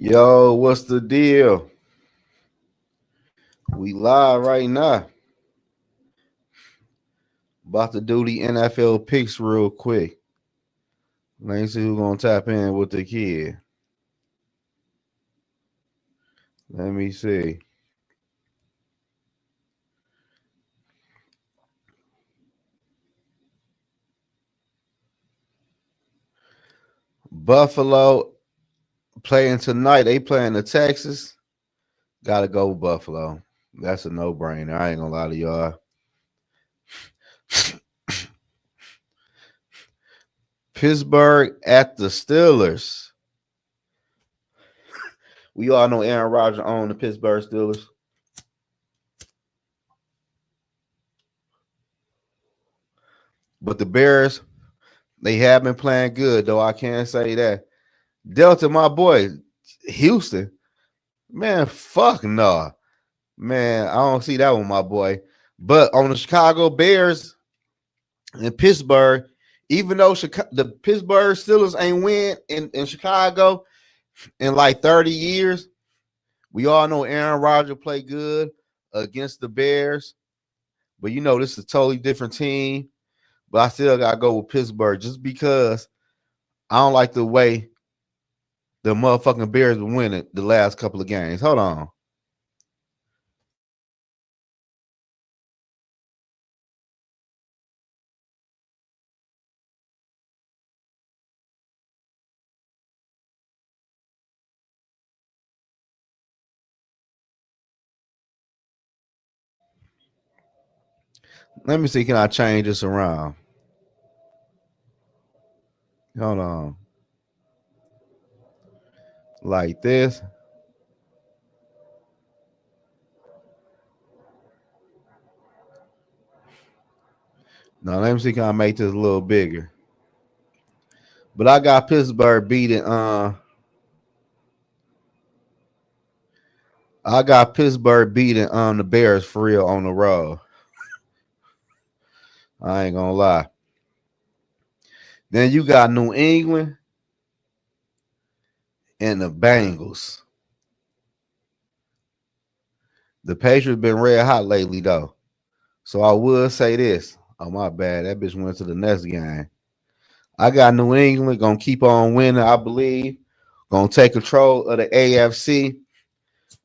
Yo, what's the deal? We live right now. About to do the NFL picks real quick. Let's see who's gonna tap in with the kid. Let me see. Buffalo playing tonight. They playing the Texas. Gotta go Buffalo. That's a no-brainer. I ain't gonna lie to y'all. Pittsburgh at the Steelers. We all know Aaron Rodgers owned the Pittsburgh Steelers. But the Bears, they have been playing good, though. I can't say that. Delta, my boy, Houston. Man, fuck no. Man, I don't see that one, my boy. But on the Chicago Bears and Pittsburgh, even though the Pittsburgh Steelers ain't win in Chicago in like 30 years, we all know Aaron Rodgers played good against the Bears. But you know, this is a totally different team. But I still got to go with Pittsburgh just because I don't like the way the motherfucking Bears were winning the last couple of games. Hold on. Let me see. Can I change this around? Hold on. Like this. Now let me see. Can I make this a little bigger? But I got Pittsburgh beating. I got Pittsburgh beating the Bears for real on the road. I ain't gonna lie. Then you got New England and the Bengals. The Patriots been red hot lately though, so I would say this. Oh my bad, that bitch went to the next game. I got New England gonna keep on winning. I believe gonna take control of the AFC.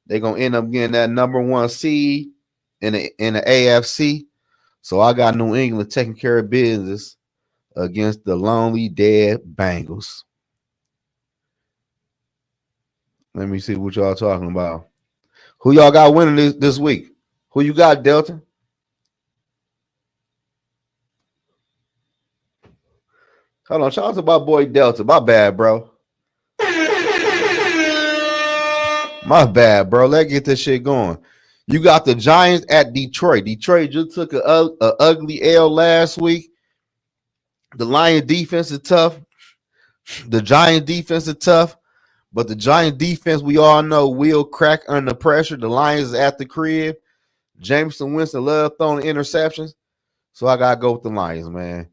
They're gonna end up getting that number one seed in the AFC. So I got New England taking care of business against the lonely dead Bengals. Let me see what y'all talking about. Who y'all got winning this week? Who you got, Delta? Hold on, shout out to my boy Delta. My bad, bro. My bad, bro. Let's get this shit going. You got the Giants at Detroit. Detroit just took a ugly L last week. The Lion defense is tough. The Giant defense is tough. But the Giant defense, we all know, will crack under pressure. The Lions is at the crib. Jameson Winston love throwing interceptions. So I got to go with the Lions, man.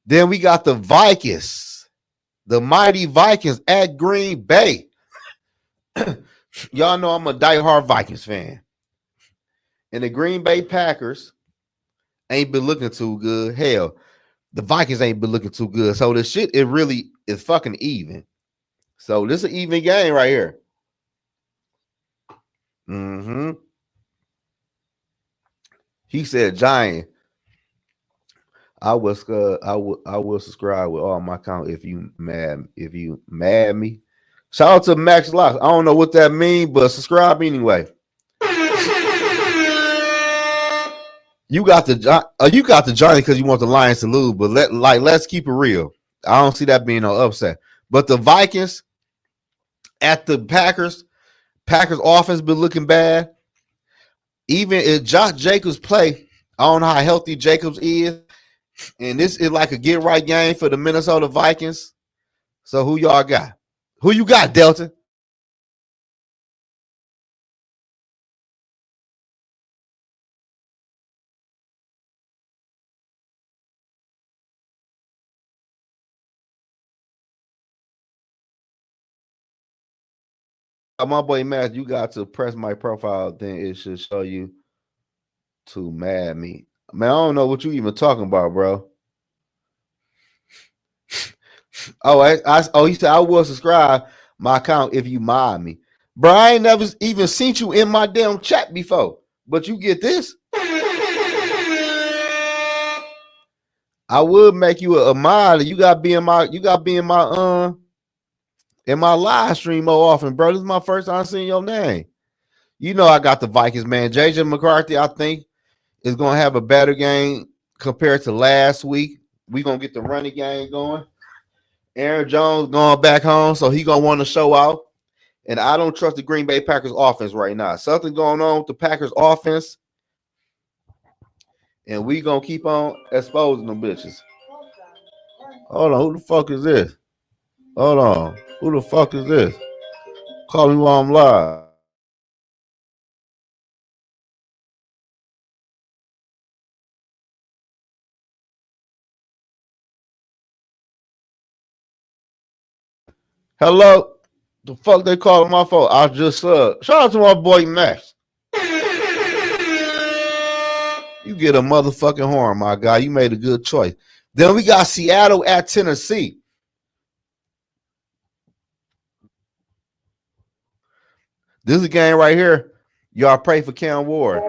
Then we got the Vikings. The mighty Vikings at Green Bay. Y'all know I'm a diehard Vikings fan. And the Green Bay Packers ain't been looking too good. Hell, the Vikings ain't been looking too good. So the shit, it really is fucking even. So this is an even game right here. Mm-hmm. He said Giant. I will subscribe with all my account if you mad me. Shout out to Max Locks. I don't know what that means, but subscribe anyway. You got the Johnny because you want the Lions to lose, but let's keep it real. I don't see that being no upset. But the Vikings at the Packers offense been looking bad. Even if Josh Jacobs play, I don't know how healthy Jacobs is. And this is like a get right game for the Minnesota Vikings. So who y'all got? Who you got, Delta? My boy Matt, you got to press my profile, then it should show you to mad me. Man, I don't know what you even talking about, bro. He said I will subscribe my account if you mod me. Bro, I ain't never even seen you in my damn chat before. But you get this. I would make you a mod. You gotta be in my in my live stream more often, bro. This is my first time seeing your name. You know I got the Vikings, man. JJ McCarthy, I think, is gonna have a better game compared to last week. We gonna get the running game going. Aaron Jones going back home, so he gonna want to show out. And I don't trust the Green Bay Packers offense right now. Something going on with the Packers offense, and we gonna keep on exposing them bitches. Hold on, who the fuck is this? Hold on, who the fuck is this? Call me while I'm live. Hello? The fuck they calling my phone? I just shout out to my boy Max. You get a motherfucking horn, my guy. You made a good choice. Then we got Seattle at Tennessee. This is a game right here. Y'all pray for Cam Ward.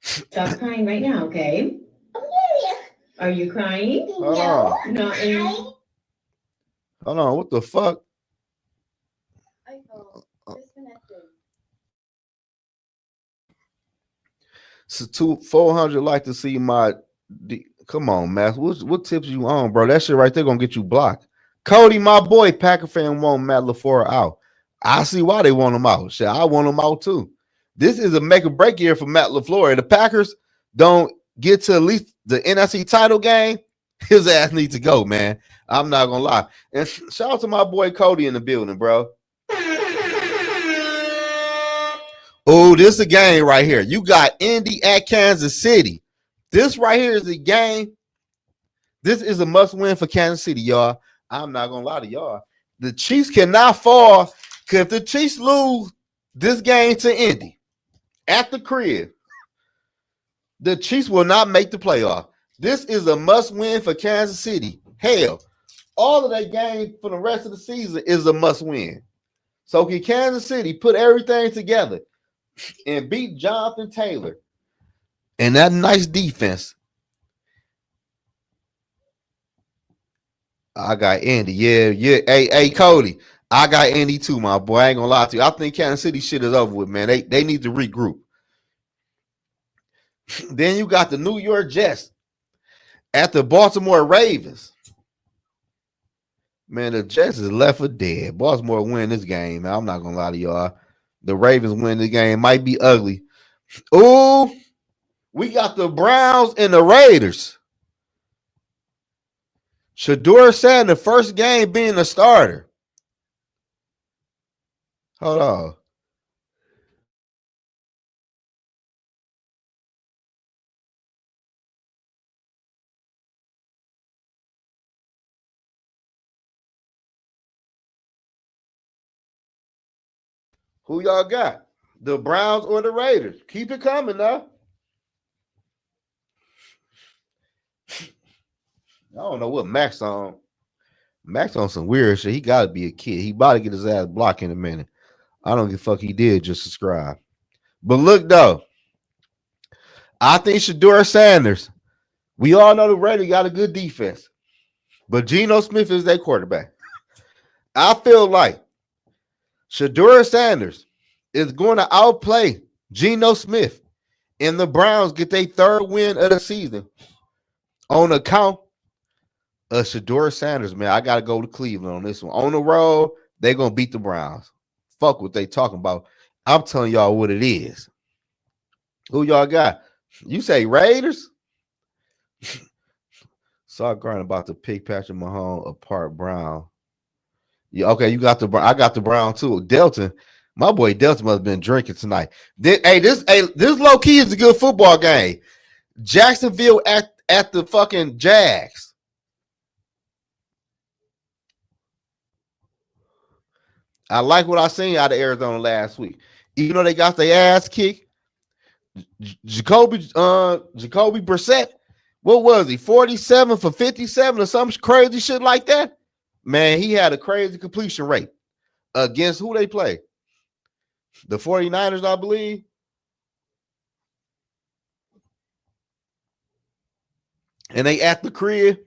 Stop crying right now, okay? Are you crying? Hold on. No. Hold on. What the fuck? So 400 like to see my. Come on, Matt. What tips you on, bro? That shit right there gonna get you blocked. Cody, my boy, Packer fan want Matt LaFleur out. I see why they want him out. Shit, I want him out too. This is a make or break year for Matt LaFleur. The Packers don't get to at least the NFC title game. His ass needs to go, man. I'm not gonna lie. And shout out to my boy Cody in the building, bro. Oh, this is a game right here. You got Indy at Kansas City. This right here is a game. This is a must-win for Kansas City, y'all. I'm not gonna lie to y'all. The Chiefs cannot fall because if the Chiefs lose this game to Indy at the crib, the Chiefs will not make the playoff. This is a must-win for Kansas City. Hell, all of that game for the rest of the season is a must-win. So can Kansas City put everything together and beat Jonathan Taylor and that nice defense? I got Andy. Yeah. Hey, Cody. I got Andy too, my boy. I ain't gonna lie to you. I think Kansas City shit is over with, man. They need to regroup. Then you got the New York Jets at the Baltimore Ravens. Man, the Jets is left for dead. Baltimore win this game, man. I'm not gonna lie to y'all. The Ravens win the game. Might be ugly. Oh, we got the Browns and the Raiders. Shedeur said the first game being a starter. Hold on. Who y'all got? The Browns or the Raiders? Keep it coming now. I don't know what Max on. Max on some weird shit. He got to be a kid. He about to get his ass blocked in a minute. I don't give a fuck he did. Just subscribe. But look, though. I think Shedeur Sanders. We all know the Raiders got a good defense. But Geno Smith is their quarterback. I feel like Shedeur Sanders is going to outplay Geno Smith. And the Browns get their third win of the season on account of Shedeur Sanders, man. I got to go to Cleveland on this one. On the road, they're going to beat the Browns. Fuck what they talking about. I'm telling y'all what it is. Who y'all got? You say Raiders? Saw Grant about to pick Patrick Mahomes apart Brown. Yeah, okay, you got the Brown. I got the Brown too. Delton, my boy Delton must have been drinking tonight. This low key is a good football game. Jacksonville at the fucking Jags. I like what I seen out of Arizona last week. Even though they got their ass kicked, Jacoby Brissett, what was he? 47 for 57 or some crazy shit like that? Man, he had a crazy completion rate against who they play. The 49ers, I believe. And they at the crib.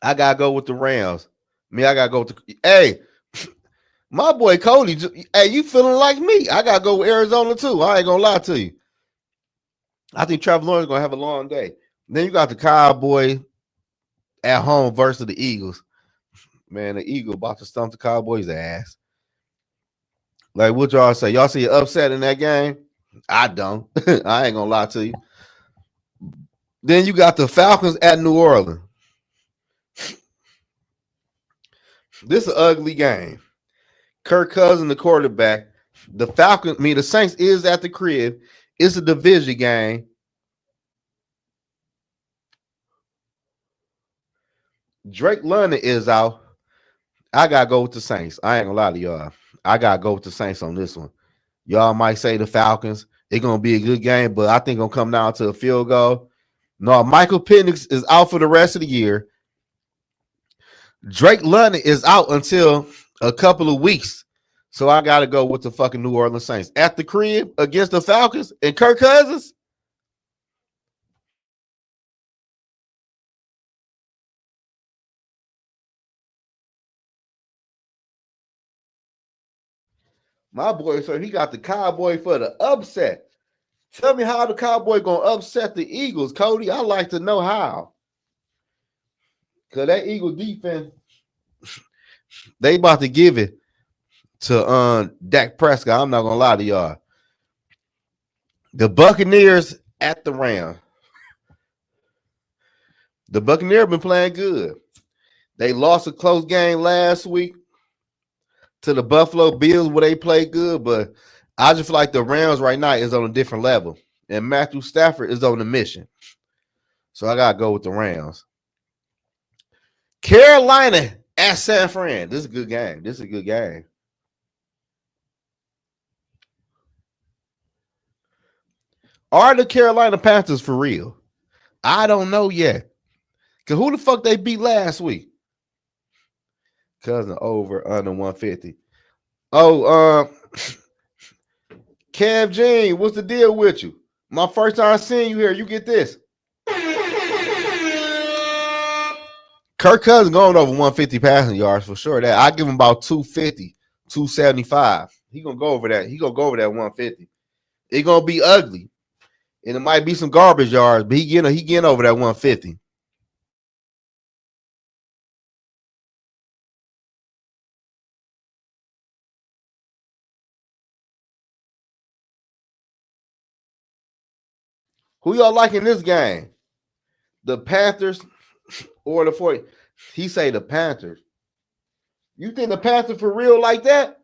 I gotta go with the Rams. I gotta go with the hey, my boy Cody. Hey, you feeling like me? I gotta go with Arizona too. I ain't gonna lie to you. I think Trevor Lawrence gonna have a long day. Then you got the Cowboys at home versus the Eagles. Man, the Eagle about to stump the Cowboys' ass. Like what y'all say? Y'all see an upset in that game? I don't. I ain't gonna lie to you. Then you got the Falcons at New Orleans. This is an ugly game. Kirk Cousins, the quarterback. The Falcons, the Saints is at the crib. It's a division game. Drake London is out. I gotta go with the Saints. I ain't gonna lie to y'all. I gotta go with the Saints on this one. Y'all might say the Falcons. It's gonna be a good game, but I think it's gonna come down to a field goal. No, Michael Penix is out for the rest of the year. Drake London is out until a couple of weeks. So I gotta go with the fucking New Orleans Saints. At the crib against the Falcons and Kirk Cousins. My boy, so he got the Cowboy for the upset. Tell me how the Cowboy gonna upset the Eagles, Cody. I like to know how. Cause that Eagle defense, they about to give it to Dak Prescott. I'm not gonna lie to y'all. The Buccaneers at the Rams. The Buccaneers been playing good. They lost a close game last week to the Buffalo Bills where they played good, but I just feel like the Rams right now is on a different level. And Matthew Stafford is on a mission. So I gotta go with the Rams. Carolina at San Fran. This is a good game. This is a good game. Are the Carolina Panthers for real? I don't know yet. Cause who the fuck they beat last week? Cousin over under 150. Oh, Kev Jean, what's the deal with you? My first time seeing you here. You get this. Kirk Cousins going over 150 passing yards for sure. That I give him about 250, 275. He gonna go over that. He gonna go over that 150. It's gonna be ugly. And it might be some garbage yards, but he getting over that 150. Who y'all like in this game? The Panthers or the 40? He say the Panthers. You think the Panthers for real like that?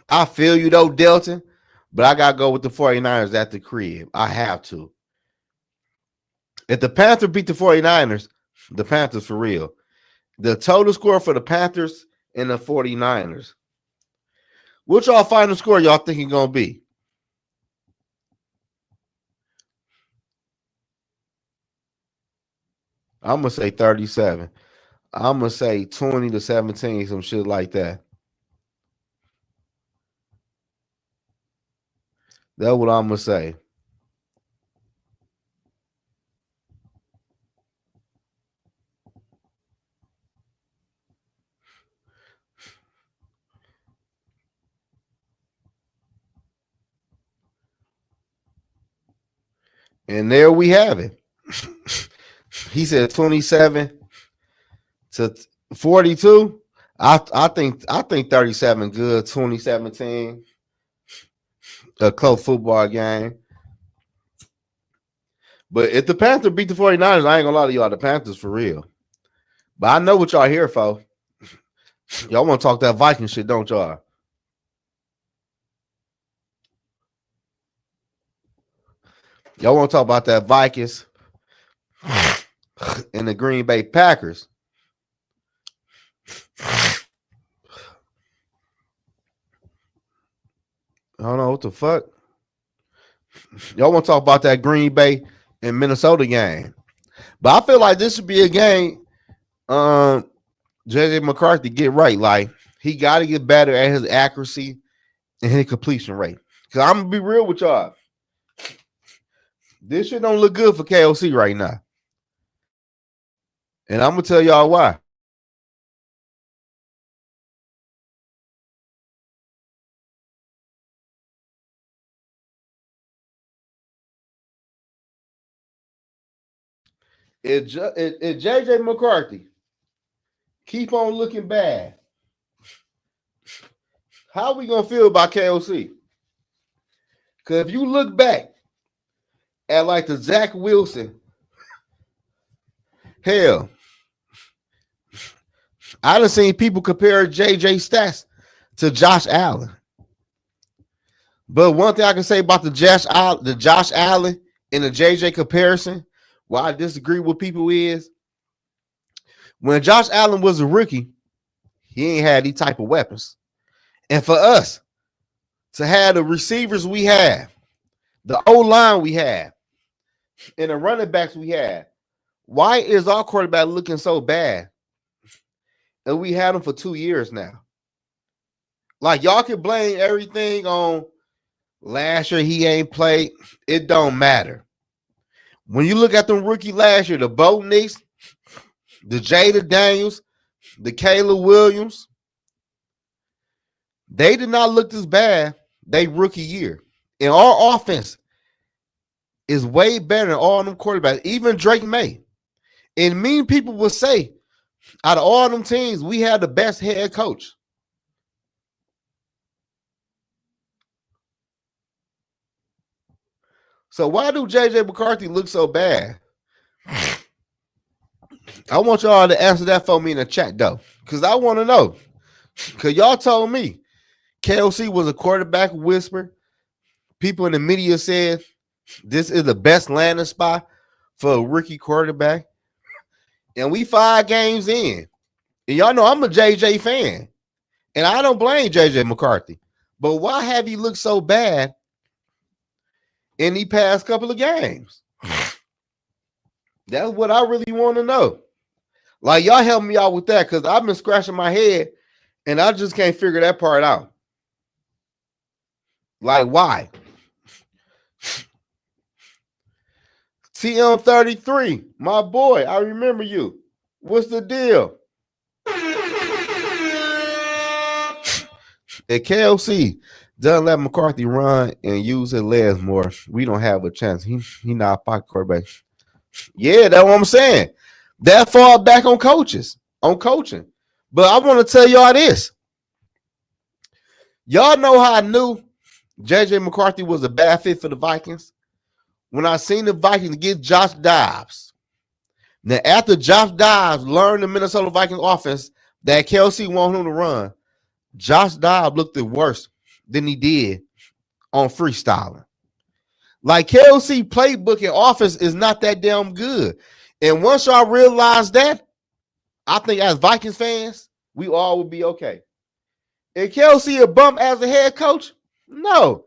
I feel you though, Delton, but I got to go with the 49ers at the crib. I have to. If the Panthers beat the 49ers, the Panthers for real. The total score for the Panthers and the 49ers. What y'all final score y'all thinking going to be? I'm going to say 37. I'm going to say 20-17, some shit like that. That's what I'm going to say. And there we have it. He said 27 to 42. I think 37 good. 2017. A close football game. But if the Panthers beat the 49ers, I ain't gonna lie to y'all, the Panthers for real. But I know what y'all here for. Y'all want to talk that Viking shit, don't y'all? Y'all want to talk about that Vikings? and the Green Bay Packers. I don't know what the fuck. Y'all want to talk about that Green Bay and Minnesota game. But I feel like this should be a game JJ McCarthy get right. Like, he got to get better at his accuracy and his completion rate. Because I'm going to be real with y'all. This shit don't look good for KOC right now. And I'm going to tell y'all why. If JJ McCarthy keep on looking bad, how are we going to feel about KOC? Because if you look back at like the Zach Wilson, hell, I done seen people compare JJ stats to Josh Allen. But one thing I can say about the Josh Allen and the JJ comparison, why I disagree with people is when Josh Allen was a rookie, he ain't had these type of weapons. And for us to have the receivers we have, the O-line we have, and the running backs we have, why is our quarterback looking so bad? And we had him for 2 years now. Like, y'all can blame everything on last year he ain't played. It don't matter. When you look at them rookie last year, the Bo Nix, the Jada Daniels, the Caleb Williams, they did not look this bad they rookie year. And our offense is way better than all them quarterbacks, even Drake May. And mean people will say, out of all them teams, we had the best head coach. So why do JJ McCarthy look so bad? I want y'all to answer that for me in the chat, though, because I want to know. Because y'all told me KOC was a quarterback whisper. People in the media said this is the best landing spot for a rookie quarterback. And we 5 games in. And y'all know I'm a JJ fan. And I don't blame JJ McCarthy. But why have he looked so bad in the past couple of games? That's what I really want to know. Like, y'all help me out with that, because I've been scratching my head and I just can't figure that part out. Like, why? TM33, my boy, I remember you. What's the deal? If KOC doesn't let McCarthy run and use his legs more, we don't have a chance. He not a pocket quarterback. Yeah, that's what I'm saying. That fall back on coaches, on coaching. But I want to tell y'all this. Y'all know how I knew JJ McCarthy was a bad fit for the Vikings? When I seen the Vikings get Josh Dobbs. Now, after Josh Dobbs learned the Minnesota Vikings offense that KOC wanted him to run, Josh Dobbs looked worse than he did on freestyling. Like, KOC playbook and offense is not that damn good. And once y'all realize that, I think as Vikings fans, we all will be okay. Is KOC a bump as a head coach? No.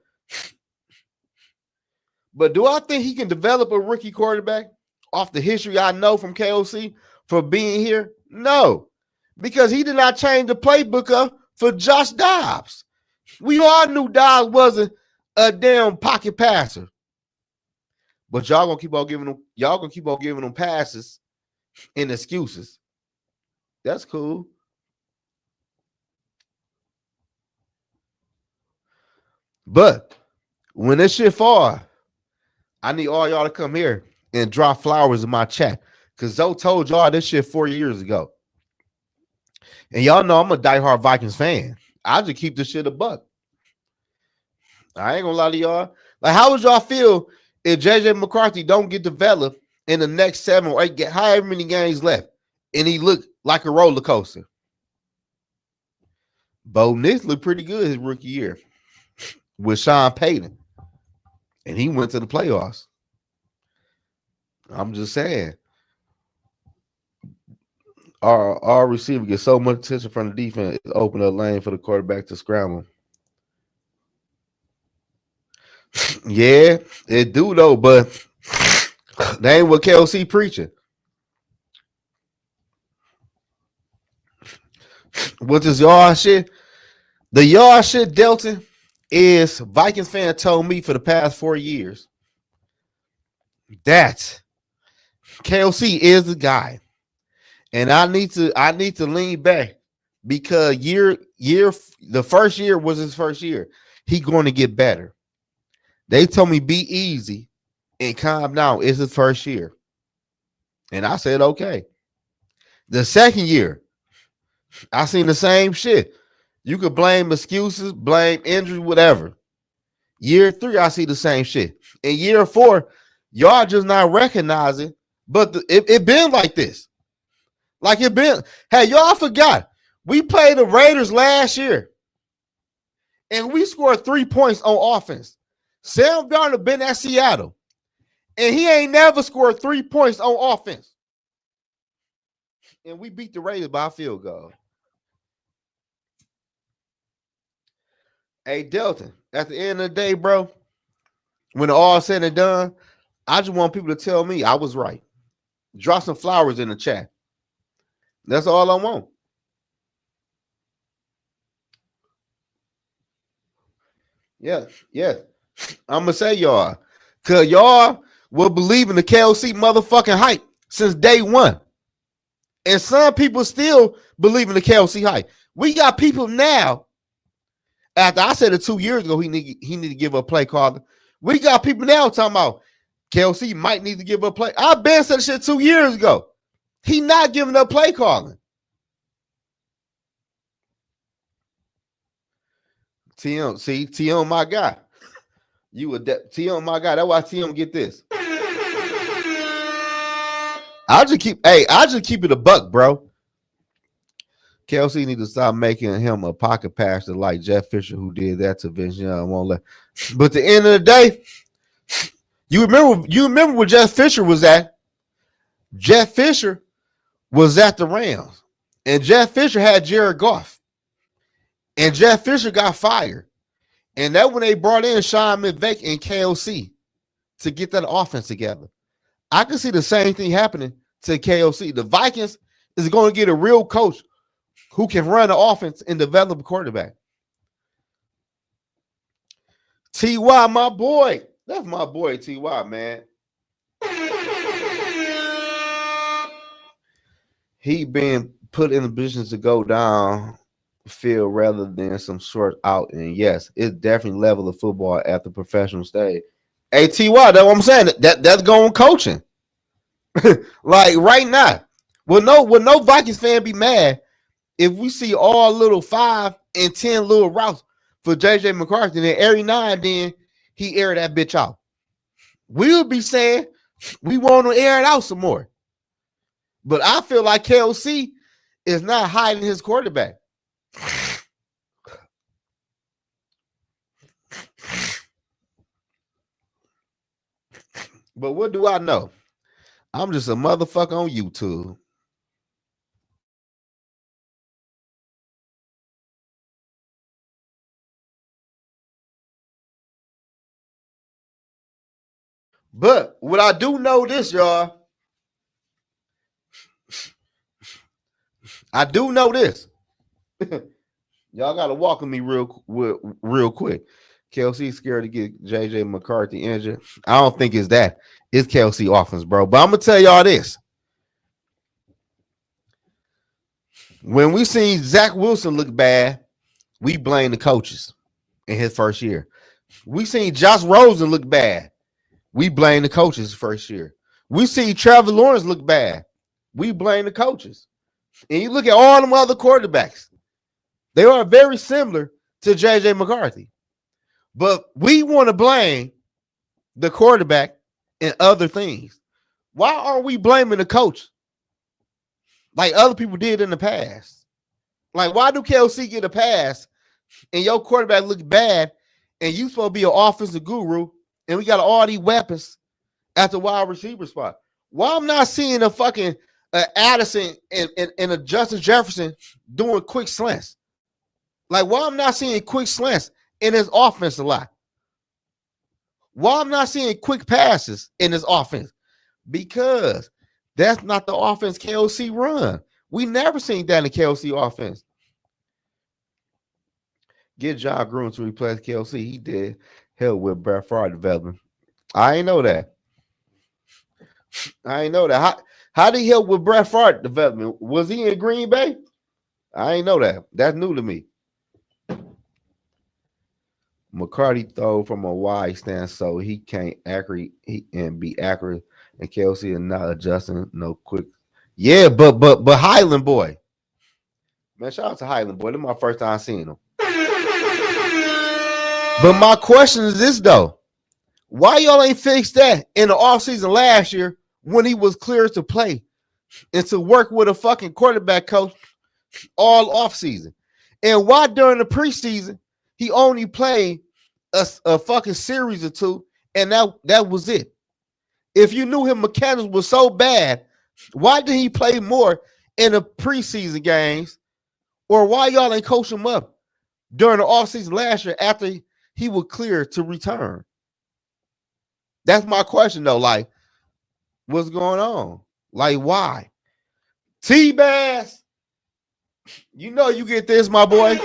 But do I think he can develop a rookie quarterback off the history I know from KOC for being here? No. Because he did not change the playbook up for Josh Dobbs. We all knew Dobbs wasn't a damn pocket passer. But y'all gonna keep on giving them passes and excuses. That's cool. But when this shit fall, I need all y'all to come here and drop flowers in my chat. Because Zoe told y'all this shit 4 years ago. And y'all know I'm a diehard Vikings fan. I just keep this shit a buck. I ain't gonna lie to y'all. Like, how would y'all feel if JJ McCarthy don't get developed in the next 7 or 8, however many games left, and he looked like a roller coaster? Bo Nix looked pretty good his rookie year with Sean Payton. And he went to the playoffs. I'm just saying. Our receiver gets so much attention from the defense, it's open a lane for the quarterback to scramble. Yeah, it do though, but that ain't what KLC preaching. What is y'all shit? The y'all shit, Delton, is Vikings fan told me for the past 4 years that KLC is the guy. And I need to lean back because the first year was his first year. He going to get better. They told me be easy and calm down. It's his first year. And I said, okay. The second year, I seen the same shit. You could blame excuses, blame injury, whatever. Year 3, I see the same shit. In year 4, y'all just not recognizing, but it been like this. Like it been, hey, y'all forgot. We played the Raiders last year, and we scored 3 points on offense. Sam Darnold been at Seattle, and he ain't never scored 3 points on offense. And we beat the Raiders by a field goal. Hey, Delton, at the end of the day, bro, when it all said and done, I just want people to tell me I was right. Drop some flowers in the chat. That's all I want. Yeah. I'm gonna say y'all, cause y'all will believe in the KLC motherfucking hype since day one, and some people still believe in the KLC hype. We got people now. After I said it 2 years ago, he need to give a play caller. We got people now talking about KLC might need to give a play. I've been said shit 2 years ago. He not giving up play calling. TM, my guy. You a TM, my guy. That's why TM get this. I just keep it a buck, bro. KLC need to stop making him a pocket passer like Jeff Fisher, who did that to Vince Young. Won't let. But at the end of the day, you remember where Jeff Fisher was at? Jeff Fisher was at the Rams, and Jeff Fisher had Jared Goff, and Jeff Fisher got fired, and that when they brought in Sean McVay and KLC to get that offense together. I can see the same thing happening to KLC. The Vikings is going to get a real coach who can run the offense and develop a quarterback. T.Y., my boy. That's my boy, T.Y., man. He been put in the positions to go down field rather than some short out. And yes, it's definitely level of football at the professional stage. Hey, T.Y., that's what I'm saying. That's going coaching. Like right now. Will no Vikings fan be mad if we see all little 5 and 10 little routes for JJ McCarthy, and then every now and then he air that bitch out? We'll be saying we want to air it out some more. But I feel like KLC is not hiding his quarterback. But what do I know? I'm just a motherfucker on YouTube. But what I do know this, y'all. I do know this. Y'all got to walk with me real quick. KLC scared to get JJ McCarthy injured. I don't think it's that. It's KLC offense, bro. But I'm going to tell y'all this. When we seen Zach Wilson look bad, we blame the coaches in his first year. We seen Josh Rosen look bad. We blame the coaches first year. We see Trevor Lawrence look bad. We blame the coaches. And you look at all them other quarterbacks. They are very similar to JJ McCarthy. But we want to blame the quarterback and other things. Why aren't we blaming the coach like other people did in the past? Like, why do KLC get a pass and your quarterback look bad and you supposed to be an offensive guru and we got all these weapons at the wide receiver spot? Why I'm not seeing a fucking Addison and a Justin Jefferson doing quick slants? Like, why I'm not seeing quick slants in his offense a lot? Why I'm not seeing quick passes in his offense? Because that's not the offense KOC run. We never seen that in the KOC offense. Get John Gruden to replace KOC. He did hell with Brett Favre development. I ain't know that. How did he help with Brett Favre development? Was he in Green Bay? I ain't know that. That's new to me. McCarty throw from a wide stance, so he can't accurate and be accurate. And KLC is not adjusting no quick. Yeah, but Highland boy, man, shout out to Highland boy. This is my first time seeing him. But my question is this though: why y'all ain't fixed that in the offseason last year when he was cleared to play and to work with a fucking quarterback coach all offseason? And why during the preseason he only played a fucking series or two, and that was it? If you knew his mechanics was so bad, why did he play more in the preseason games? Or why y'all ain't coach him up during the offseason last year after he was cleared to return? That's my question though. Like, what's going on? Like, why? T-Bass, you know you get this, my boy.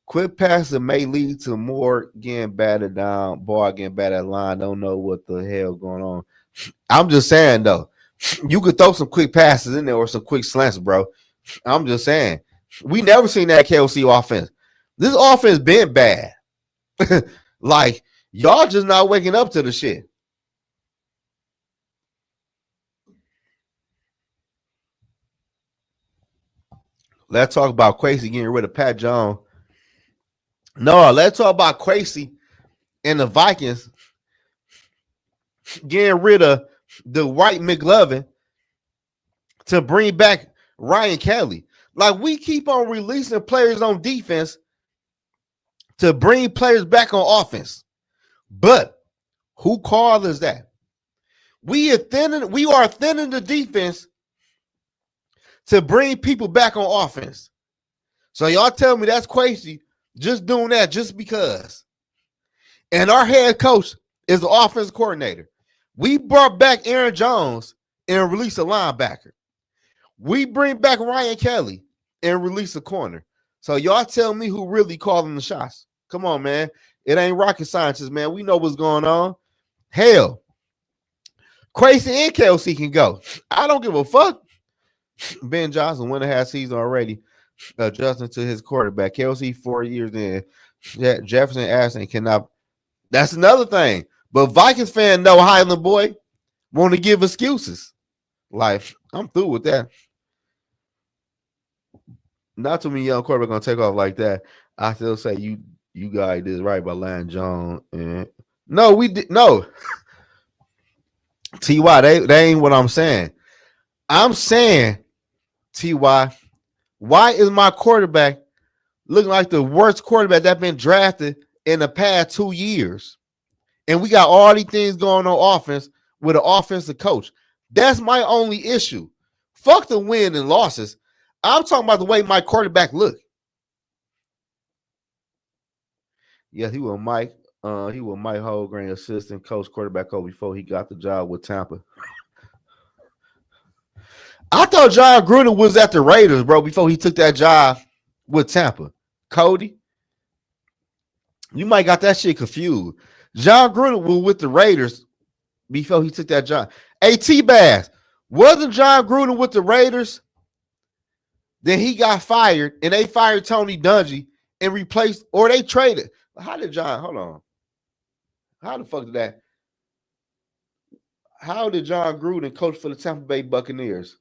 Quick passes may lead to more getting batted down, ball getting batted at line. Don't know what the hell going on. I'm just saying though, you could throw some quick passes in there or some quick slants, bro. I'm just saying, we never seen that KOC offense. This offense been bad. Like, y'all just not waking up to the shit. Let's talk about Quasey getting rid of Pat Jones. No, let's talk about Quasey and the Vikings getting rid of the White McLovin to bring back Ryan Kelly. Like, we keep on releasing players on defense to bring players back on offense. But who called us that? We are thinning the defense to bring people back on offense. So y'all tell me that's crazy just doing that just because. And our head coach is the offensive coordinator. We brought back Aaron Jones and released a linebacker. We bring back Ryan Kelly and release a corner. So y'all tell me who really calling the shots. Come on, man. It ain't rocket sciences, man. We know what's going on. Hell, Crazy and KLC can go. I don't give a fuck. Ben Johnson won a half season already, adjusting to his quarterback. KLC 4 years in. Jefferson Ashton cannot. That's another thing. But Vikings fan know Highland boy want to give excuses. Like, I'm through with that. Not too many young quarterbacks gonna take off like that. I still say you guys did right by Lion Jones. And no, we did no. Ty, they ain't what I'm saying. I'm saying, Ty, why is my quarterback looking like the worst quarterback that's been drafted in the past 2 years? And we got all these things going on offense with an offensive coach. That's my only issue. Fuck the win and losses. I'm talking about the way my quarterback look. Yeah, he was Mike Holmgren, assistant coach, quarterback coach before he got the job with Tampa. I thought John Gruden was at the Raiders, bro, before he took that job with Tampa. Cody, you might got that shit confused. John Gruden was with the Raiders before he took that job. Hey, T-Bass, wasn't John Gruden with the Raiders? Then he got fired, and they fired Tony Dungy and replaced, or they traded. How did John, hold on. How the fuck did that? How did John Gruden coach for the Tampa Bay Buccaneers?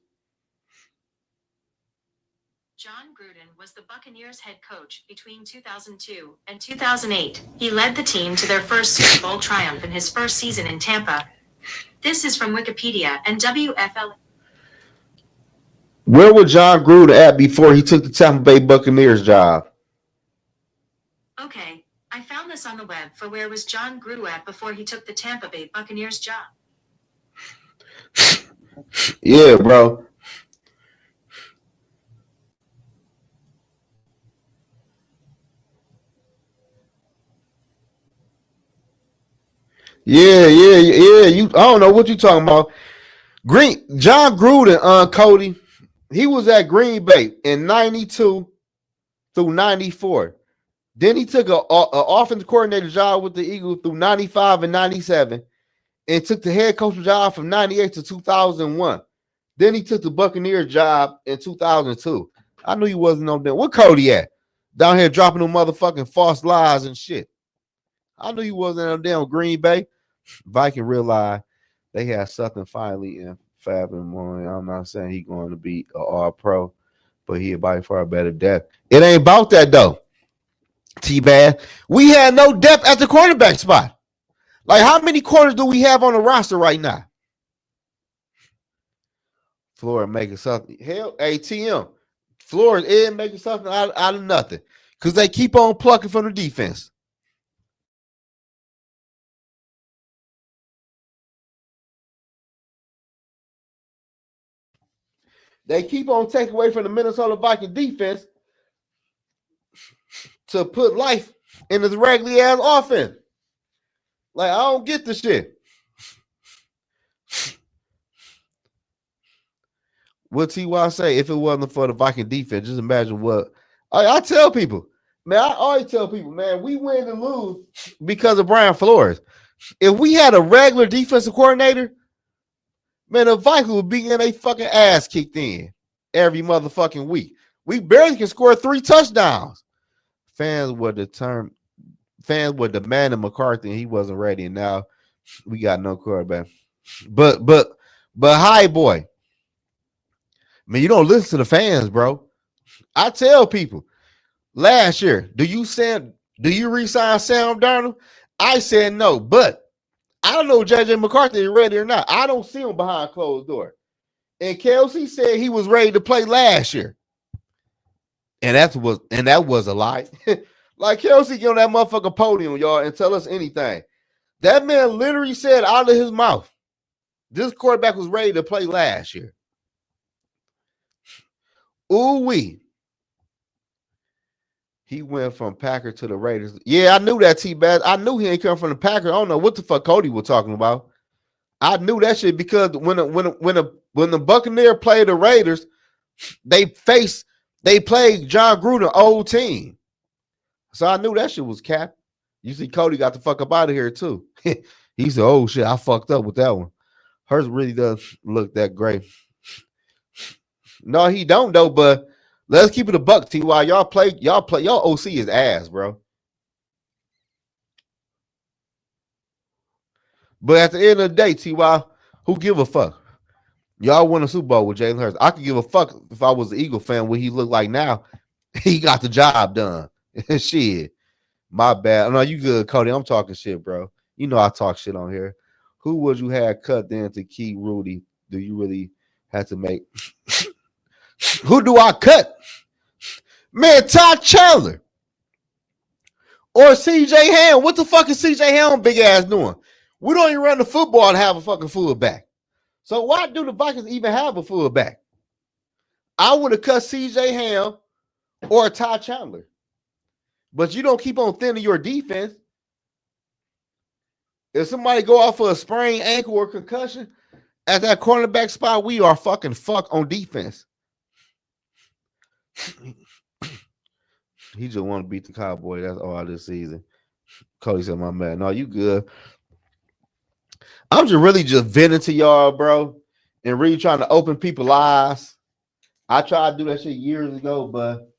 John Gruden was the Buccaneers head coach between 2002 and 2008. He led the team to their first Super Bowl triumph in his first season in Tampa. This is from Wikipedia and WFL. Where was John Gruden at before he took the Tampa Bay Buccaneers job? Okay, I found this on the web for where was John Gruden at before he took the Tampa Bay Buccaneers job. Yeah, bro. Yeah. You, I don't know what you talking about. John Gruden, Cody, he was at Green Bay in 92 through 94. Then he took a offensive coordinator job with the Eagles through 95 and 97 and took the head coach job from 98 to 2001. Then he took the Buccaneer job in 2002. I knew he wasn't on there. Where Cody at? Down here dropping them motherfucking false lies and shit. I knew he wasn't on damn Green Bay. Viking realized they had something finally in Fab and Moore. I'm not saying he's going to be an all-pro, but he by far a better depth. It ain't about that though. T-Bad. We had no depth at the quarterback spot. Like, how many corners do we have on the roster right now? Florida making something. Hell, ATM. Florida is making something out of nothing because they keep on plucking from the defense. They keep on taking away from the Minnesota Vikings defense to put life in this regular ass offense. Like, I don't get the shit. What T.Y. say? If it wasn't for the Viking defense, just imagine what. I tell people, man, I always tell people, man, we win and lose because of Brian Flores. If we had a regular defensive coordinator, man, the Vikings would be in a fucking ass kicked in every motherfucking week. We barely can score 3 touchdowns. Fans were demanding McCarthy, and he wasn't ready. And now we got no quarterback. But hi, boy. Man, you don't listen to the fans, bro. I tell people last year, do you re-sign Sam Darnold? I said no, but I don't know if JJ McCarthy is ready or not. I don't see him behind closed door. And Kelsey said he was ready to play last year. And that was a lie. Like, Kelsey get on that motherfucking podium, y'all, and tell us anything. That man literally said out of his mouth, this quarterback was ready to play last year. Ooh-wee. He went from Packer to the Raiders. Yeah, I knew that, T-Bad. I knew he ain't come from the Packer. I don't know what the fuck Cody was talking about. I knew that shit because when the Buccaneers played the Raiders, they played John Gruden, old team. So I knew that shit was cap. You see, Cody got the fuck up out of here too. He said, "Oh shit, I fucked up with that one." Hers really does look that great. No, he don't though. But let's keep it a buck. T.Y. Y'all play. Y'all OC is ass, bro. But at the end of the day, T.Y., who give a fuck? Y'all won a Super Bowl with Jalen Hurts. I could give a fuck if I was an Eagle fan what he looked like now. He got the job done. Shit. My bad. No, you good, Cody. I'm talking shit, bro. You know I talk shit on here. Who would you have cut then to keep Rudy? Do you really have to make? Who do I cut? Man, Todd Chandler. Or CJ Ham. What the fuck is CJ Ham big ass doing? We don't even run the football to have a fucking fullback. So why do the Vikings even have a fullback? I would have cut CJ Ham or Todd Chandler. But you don't keep on thinning your defense. If somebody go off for a sprained ankle or concussion at that cornerback spot, we are fucking fuck on defense. He just want to beat the Cowboys. That's all this season. Cody said, "My man, no, you good." I'm just really just venting to y'all, bro, and really trying to open people's eyes. I tried to do that shit years ago, but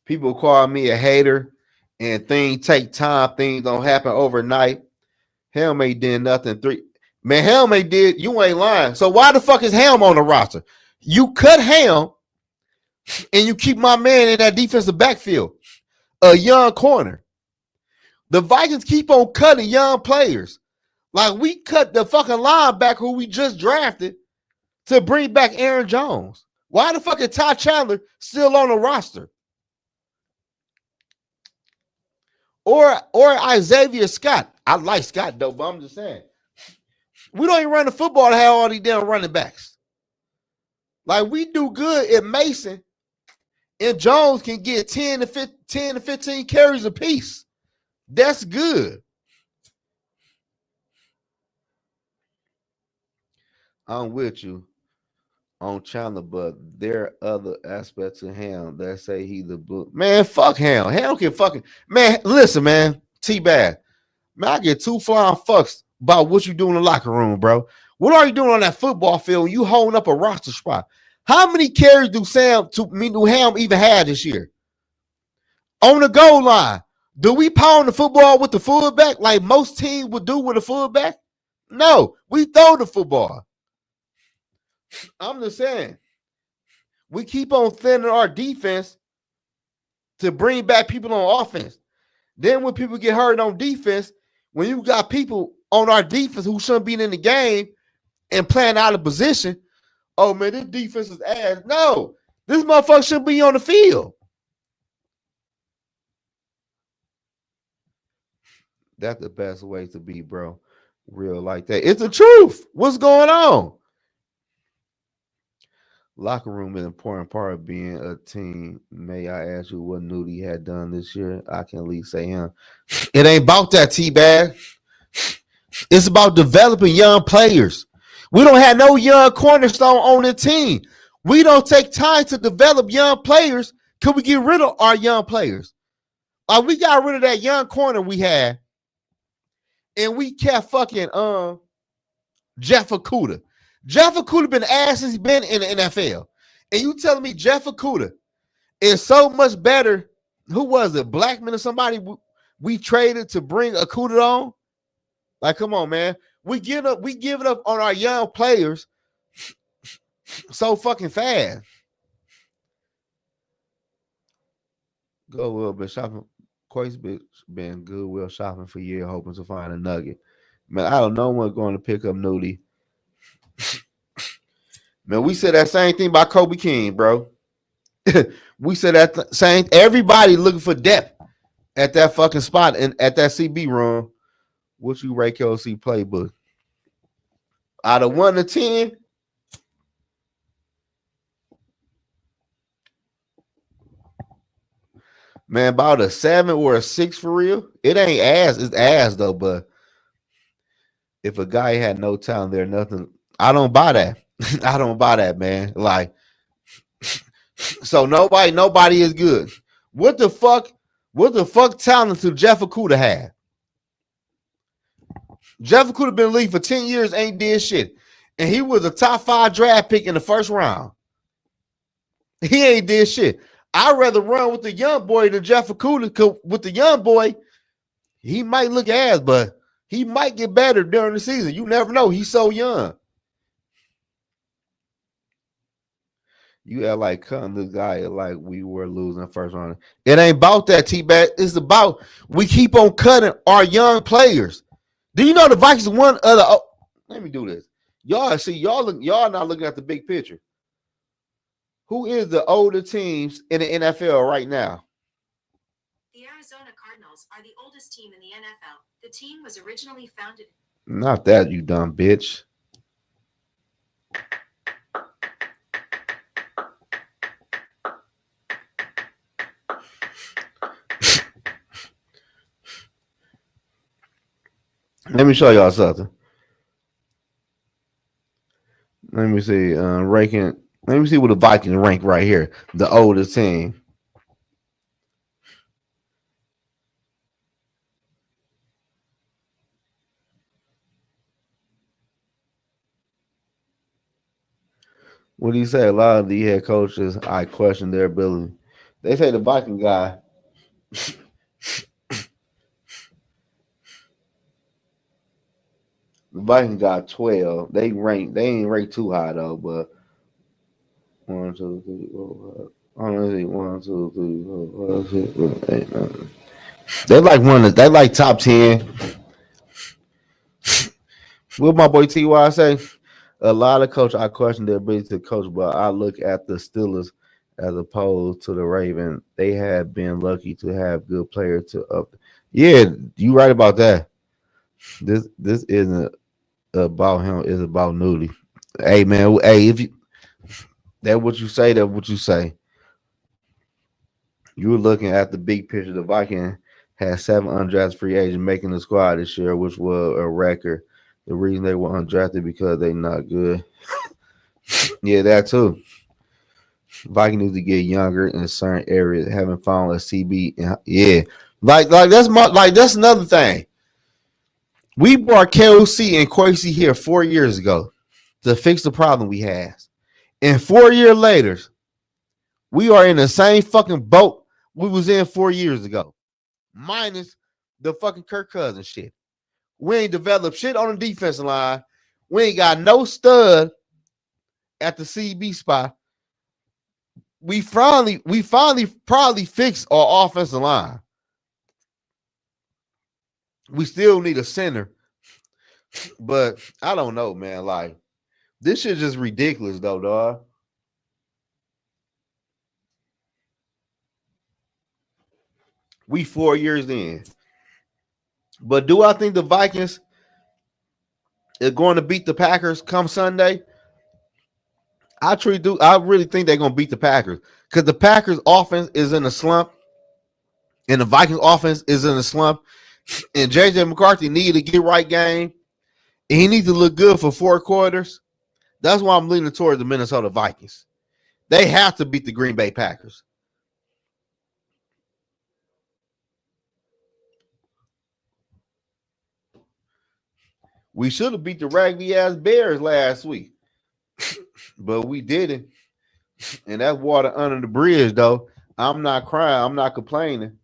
people call me a hater, and things take time. Things don't happen overnight. Helm ain't did nothing. Man, Helm ain't did. You ain't lying. So why the fuck is Helm on the roster? You cut Helm, and you keep my man in that defensive backfield, a young corner. The Vikings keep on cutting young players. Like, we cut the fucking linebacker who we just drafted to bring back Aaron Jones. Why the fuck is Ty Chandler still on the roster? Or Isaiah Scott. I like Scott though, but I'm just saying. We don't even run the football to have all these damn running backs. Like we do good if Mason and Jones can get 10 to 15 carries apiece. That's good. I'm with you on Chandler, but there are other aspects of him that say he the blue. Man, fuck him. Him can fucking man. Listen, man. T-Bad. Man, I get two flying fucks about what you do in the locker room, bro. What are you doing on that football field when you holding up a roster spot? How many carries do Ham even had this year? On the goal line, do we pound the football with the fullback like most teams would do with a fullback? No, we throw the football. I'm just saying, we keep on thinning our defense to bring back people on offense. Then when people get hurt on defense, when you got people on our defense who shouldn't be in the game and playing out of position, oh man, this defense is ass. No, this motherfucker shouldn't be on the field. That's the best way to be, bro. Real like that. It's the truth. What's going on? Locker room is an important part of being a team. May I ask you what Nudie had done this year? I can at least say him. It ain't about that, T-Bag. It's about developing young players. We don't have no young cornerstone on the team. We don't take time to develop young players. Could we get rid of our young players? Like we got rid of that young corner we had, and we kept fucking Jeff Okudah. Jeff Okudah been ass since he's been in the NFL. And you telling me Jeff Okudah is so much better? Who was it? Blackman or somebody we traded to bring Okudah on? Like, come on, man. We give it up on our young players so fucking fast. Goodwill been shopping. Quake's been Goodwill shopping for years, hoping to find a nugget. Man, I don't know when going to pick up Nudie. Man, we said that same thing about Kobe King, bro. We said that same. Everybody looking for depth at that fucking spot and at that CB room. What you rate KOC playbook? Out of 1 to 10, man, about a 7 or a 6 for real. It ain't ass. It's ass though. But if a guy had no talent, there nothing. I don't buy that. I don't buy that, man. Like, so nobody is good. What the fuck talent do Jeff Okudah have? Jeff Okudah been in the league for 10 years, ain't did shit. And he was a top 5 draft pick in the first round. He ain't did shit. I'd rather run with the young boy than Jeff Okudah, because with the young boy, he might look ass, but he might get better during the season. You never know. He's so young. You act like cutting this guy like we were losing first round. It ain't about that, T-Bag. It's about we keep on cutting our young players. Do you know the Vikings one other? Oh, let me do this. Y'all see, y'all not looking at the big picture. Who is the older teams in the NFL right now? The Arizona Cardinals are the oldest team in the NFL. The team was originally founded. Not that, you dumb bitch. Let me show y'all something. Let me see. Ranking. Let me see what the Vikings rank right here. The oldest team. What do you say? A lot of the head coaches, I question their ability. They say the Viking guy. The Vikings got 12. They ain't ranked too high though, but 1, 2, 3, 4, 5. I don't see 1, 2, 3, 4, 5, 6, 7, 8, 9. They like top 10. What my boy TY say? A lot of coaches I question their ability to coach, but I look at the Steelers as opposed to the Ravens. They have been lucky to have good players to up. Yeah, you right about that. This isn't about him is about Nudie. Hey man, hey, if you that what you say, that what you say. You were looking at the big picture. The Viking had 7 undrafted free agents making the squad this year, which was a record. The reason they were undrafted because they not good. Yeah, that too. Viking needs to get younger in certain areas. Haven't found a CB. Yeah, like that's another thing. We brought KOC and Quasi here 4 years ago to fix the problem we had. And 4 years later, we are in the same fucking boat we was in 4 years ago. Minus the fucking Kirk Cousins shit. We ain't developed shit on the defensive line. We ain't got no stud at the CB spot. We finally probably fixed our offensive line. We still need a center. But I don't know, man. Like, this shit just ridiculous, though, dog. We 4 years in. But do I think the Vikings are going to beat the Packers come Sunday? I truly do. I really think they're going to beat the Packers because the Packers offense is in a slump and the Vikings offense is in a slump. And JJ McCarthy needed to get right game. And he needs to look good for 4 quarters. That's why I'm leaning towards the Minnesota Vikings. They have to beat the Green Bay Packers. We should have beat the raggedy ass Bears last week, but we didn't. And that's water under the bridge, though. I'm not crying. I'm not complaining.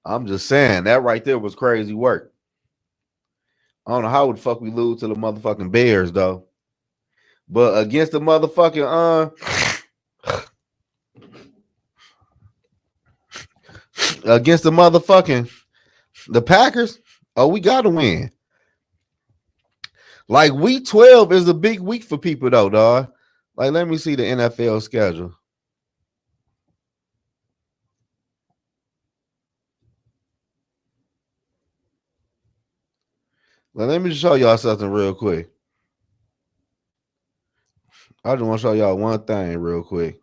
I'm just saying that right there was crazy work. I don't know how the fuck we lose to the motherfucking Bears, though. But against the motherfucking against the motherfucking the Packers, oh, we gotta win. Like week 12 is a big week for people, though, dog. Like, let me see the NFL schedule. Well, let me show y'all something real quick. I just want to show y'all one thing real quick.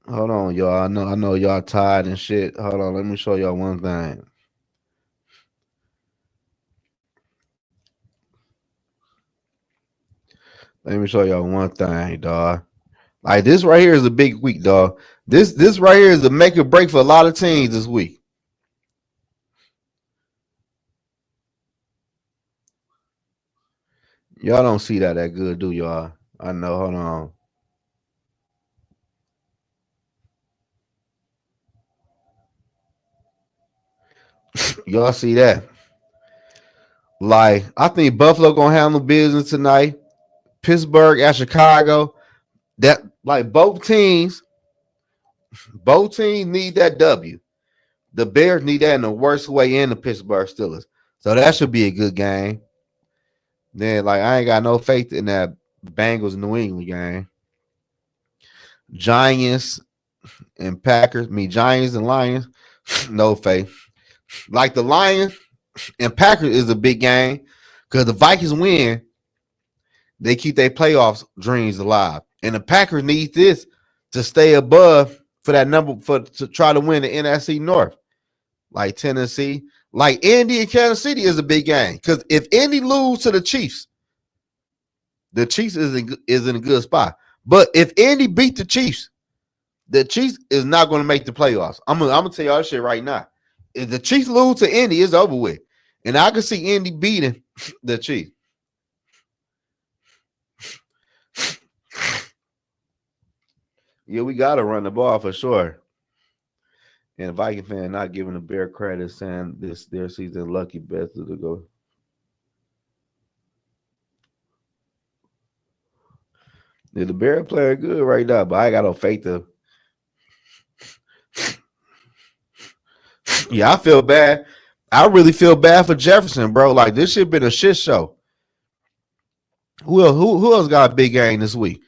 Hold on, y'all. I know y'all tired and shit. Hold on, let me show y'all one thing. Let me show y'all one thing, dog. Like, this right here is a big week, dog. This right here is a make or break for a lot of teams this week. Y'all don't see that good, do y'all? I know. Hold on. Y'all see that? Like, I think Buffalo gonna handle business tonight. Pittsburgh at Chicago. That, like, both teams need that W. The Bears need that in the worst way in the Pittsburgh Steelers. So that should be a good game. Then, like, I ain't got no faith in that Bengals New England game. Giants and Packers. Giants and Lions. No faith. Like, the Lions and Packers is a big game because the Vikings win. They keep their playoffs dreams alive. And the Packers need this to stay above for that number to try to win the NFC North. Like Tennessee, like Indy and Kansas City is a big game. Because if Indy lose to the Chiefs is in a good spot. But if Indy beat the Chiefs is not going to make the playoffs. I'm gonna tell y'all this shit right now. If the Chiefs lose to Indy, it's over with. And I can see Indy beating the Chiefs. Yeah, we got to run the ball for sure. And Viking fan not giving the Bear credit, saying this their season lucky best to go. Yeah, the Bear playing good right now, but I got no faith to. Yeah, I feel bad. I really feel bad for Jefferson, bro. Like, this shit been a shit show. Who else got a big game this week?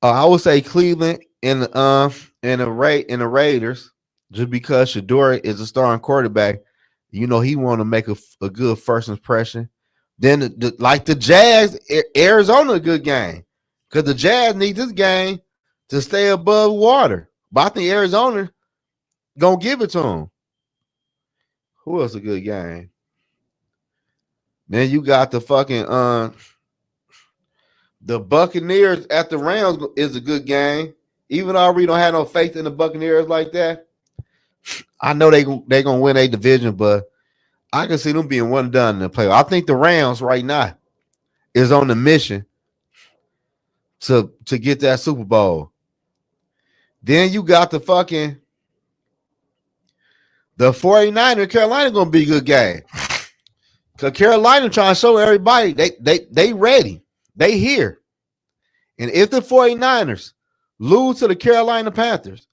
I would say Cleveland and the Raiders, just because Shador is a starting quarterback You know, he want to make a good first impression. Then, like the Jazz, Arizona, a good game. Because the Jazz need this game to stay above water. But I think Arizona going to give it to them. Who else a good game? Then you got the fucking the Buccaneers at the Rams is a good game. Even though I really don't have no faith in the Buccaneers like that. I know they gonna win a division, but I can see them being one and done in the playoff. I think the Rams right now is on the mission to get that Super Bowl. Then you got the 49ers. Carolina gonna be a good game. Because Carolina trying to show everybody they ready. They here. And if the 49ers lose to the Carolina Panthers,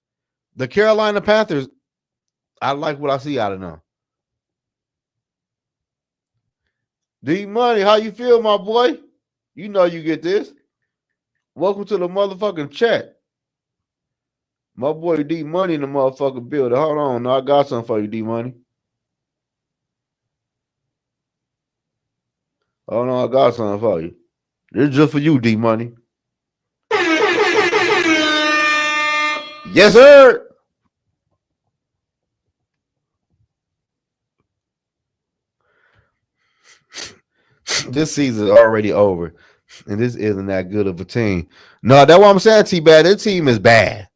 I like what I see out of them. D Money, how you feel, my boy? You know you get this. Welcome to the motherfucking chat. My boy D Money in the motherfucking building. Hold on, no, I got something for you, D Money. Oh no, I got something for you. This is just for you, D Money. Yes, sir. This season is already over, and this isn't that good of a team. No, that's what I'm saying, T-Bad. This team is bad.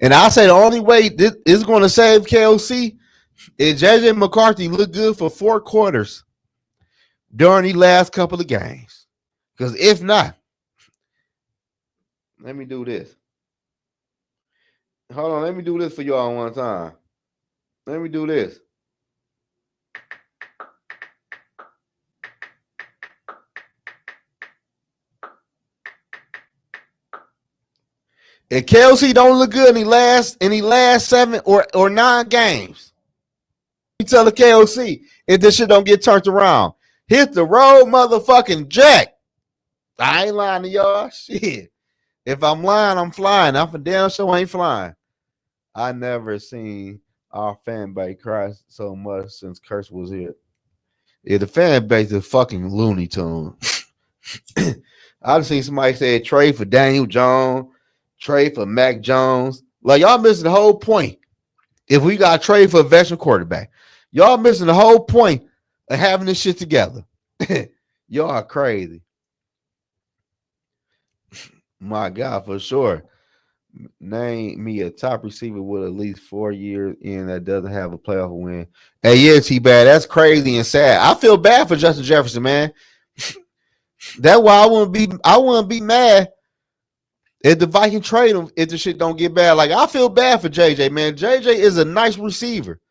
And I say the only way this is going to save KOC is JJ McCarthy look good for 4 quarters during the last couple of games. Because if not, let me do this. Hold on, let me do this for y'all one time. Let me do this. If KOC don't look good in the last 7 or 9 games, you tell the KOC if this shit don't get turned around, hit the road, motherfucking jack. I ain't lying to y'all. Shit. If I'm lying, I'm flying. I'm for damn sure ain't flying. I never seen our fan base cry so much since Curse was here. Yeah, the fan base is fucking Looney Tune. I've seen somebody say trade for Daniel Jones, trade for Mac Jones. Like, y'all missing the whole point. If we got to trade for a veteran quarterback, y'all missing the whole point of having this shit together. Y'all are crazy. My God, for sure. Name me a top receiver with at least 4 years in that doesn't have a playoff win. Hey, yeah, T-Bad, that's crazy and sad. I feel bad for Justin Jefferson, man. That's why I wouldn't be mad if the Vikings trade him if the shit don't get bad. Like, I feel bad for JJ, man. JJ is a nice receiver.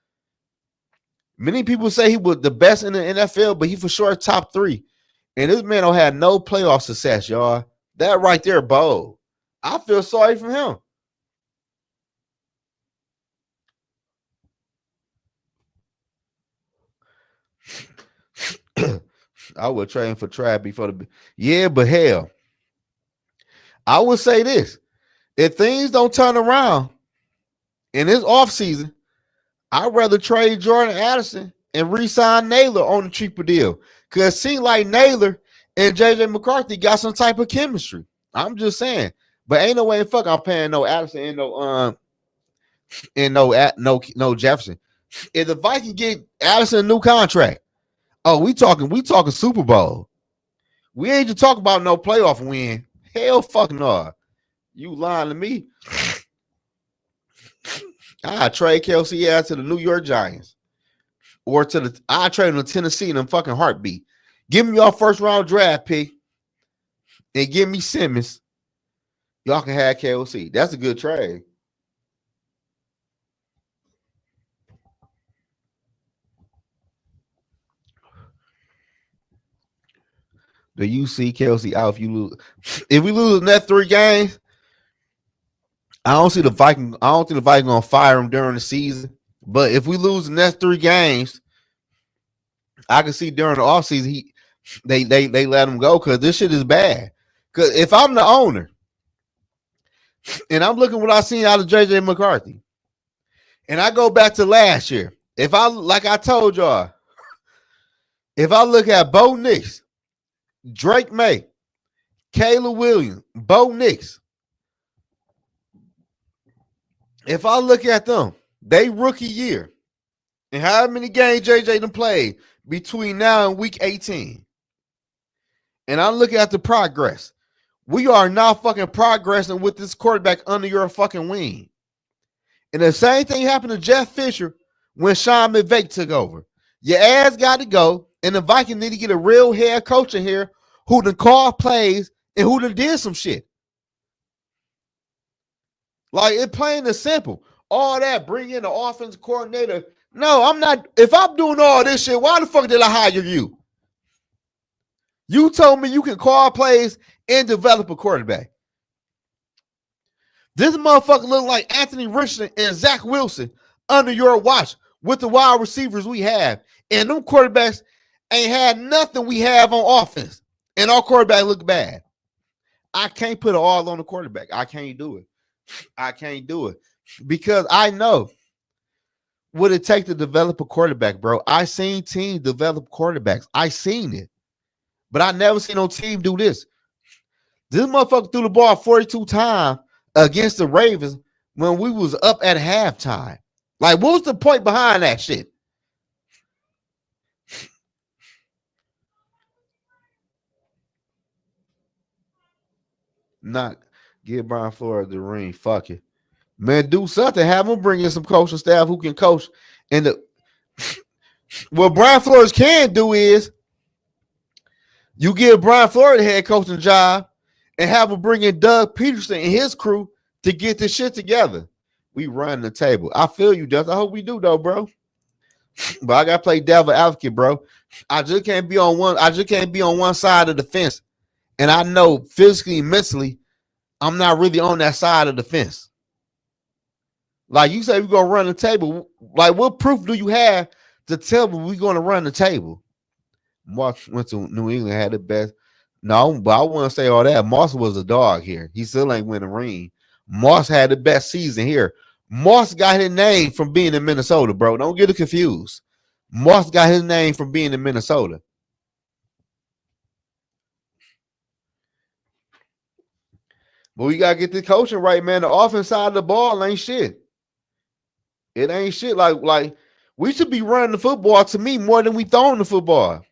Many people say he was the best in the NFL, but he for sure top 3. And this man don't have no playoff success, y'all. That right there, bold. I feel sorry for him. I would trade him for Trav before the. Yeah, but hell, I would say this. If things don't turn around in this offseason, I'd rather trade Jordan Addison and re-sign Naylor on a cheaper deal. Because it seems like Naylor and JJ McCarthy got some type of chemistry. I'm just saying. But ain't no way in fuck I'm paying no Addison and no Jefferson. If the Vikings get Addison a new contract, oh, we talking Super Bowl. We ain't just talking about no playoff win. Hell fucking no. You lying to me. I trade Kelsey out to the New York Giants. Or I trade him to Tennessee in a fucking heartbeat. Give me your first round draft pick and give me Simmons. Y'all can have KOC. That's a good trade. Do you see Kelsey out if you lose? If we lose the next 3 games, I don't think the Vikings gonna fire him during the season. But if we lose the next 3 games, I can see during the offseason they let him go because this shit is bad. Because if I'm the owner and I'm looking what I seen out of JJ McCarthy, and I go back to last year, If I like I told y'all, if I look at Bo Nix, Drake May, Kayla Williams, Bo Nix, if I look at them, they rookie year, and how many games JJ done played between now and week 18, and I look at the progress, we are not fucking progressing with this quarterback under your fucking wing. And the same thing happened to Jeff Fisher when Sean McVay took over. Your ass got to go, and the Vikings need to get a real head coach in here who done call plays and who done did some shit. Like, it's plain and simple. All that, bring in the offense coordinator. No, I'm not. If I'm doing all this shit, why the fuck did I hire you? You told me you can call plays and develop a quarterback. This motherfucker look like Anthony Richardson and Zach Wilson under your watch with the wide receivers we have. And them quarterbacks ain't had nothing we have on offense. And our quarterback look bad. I can't put it all on the quarterback. I can't do it. I can't do it. Because I know what it takes to develop a quarterback, bro. I seen teams develop quarterbacks. I seen it. But I never seen no team do this. This motherfucker threw the ball 42 times against the Ravens when we was up at halftime. Like, what was the point behind that shit? Not give Brian Flores the ring. Fuck it. Man, do something. Have him bring in some coaching staff who can coach. And what Brian Flores can do is you give Brian Flores the head coaching job and have him bring in Doug Peterson and his crew to get this shit together. We run the table. I feel you, Dust. I hope we do, though, bro. But I gotta play devil advocate, bro. I just can't be on one side of the fence. And I know physically and mentally, I'm not really on that side of the fence. Like you say, we're gonna run the table. Like, what proof do you have to tell me we're gonna run the table? Moss went to New England, had the best. No, but I want to say all that. Moss was a dog here. He still ain't win a ring. Moss had the best season here. Moss got his name from being in Minnesota, bro. Don't get it confused. Moss got his name from being in Minnesota. But we gotta get the coaching right, man. The offense side of the ball ain't shit. It ain't shit. Like we should be running the football to me more than we throwing the football.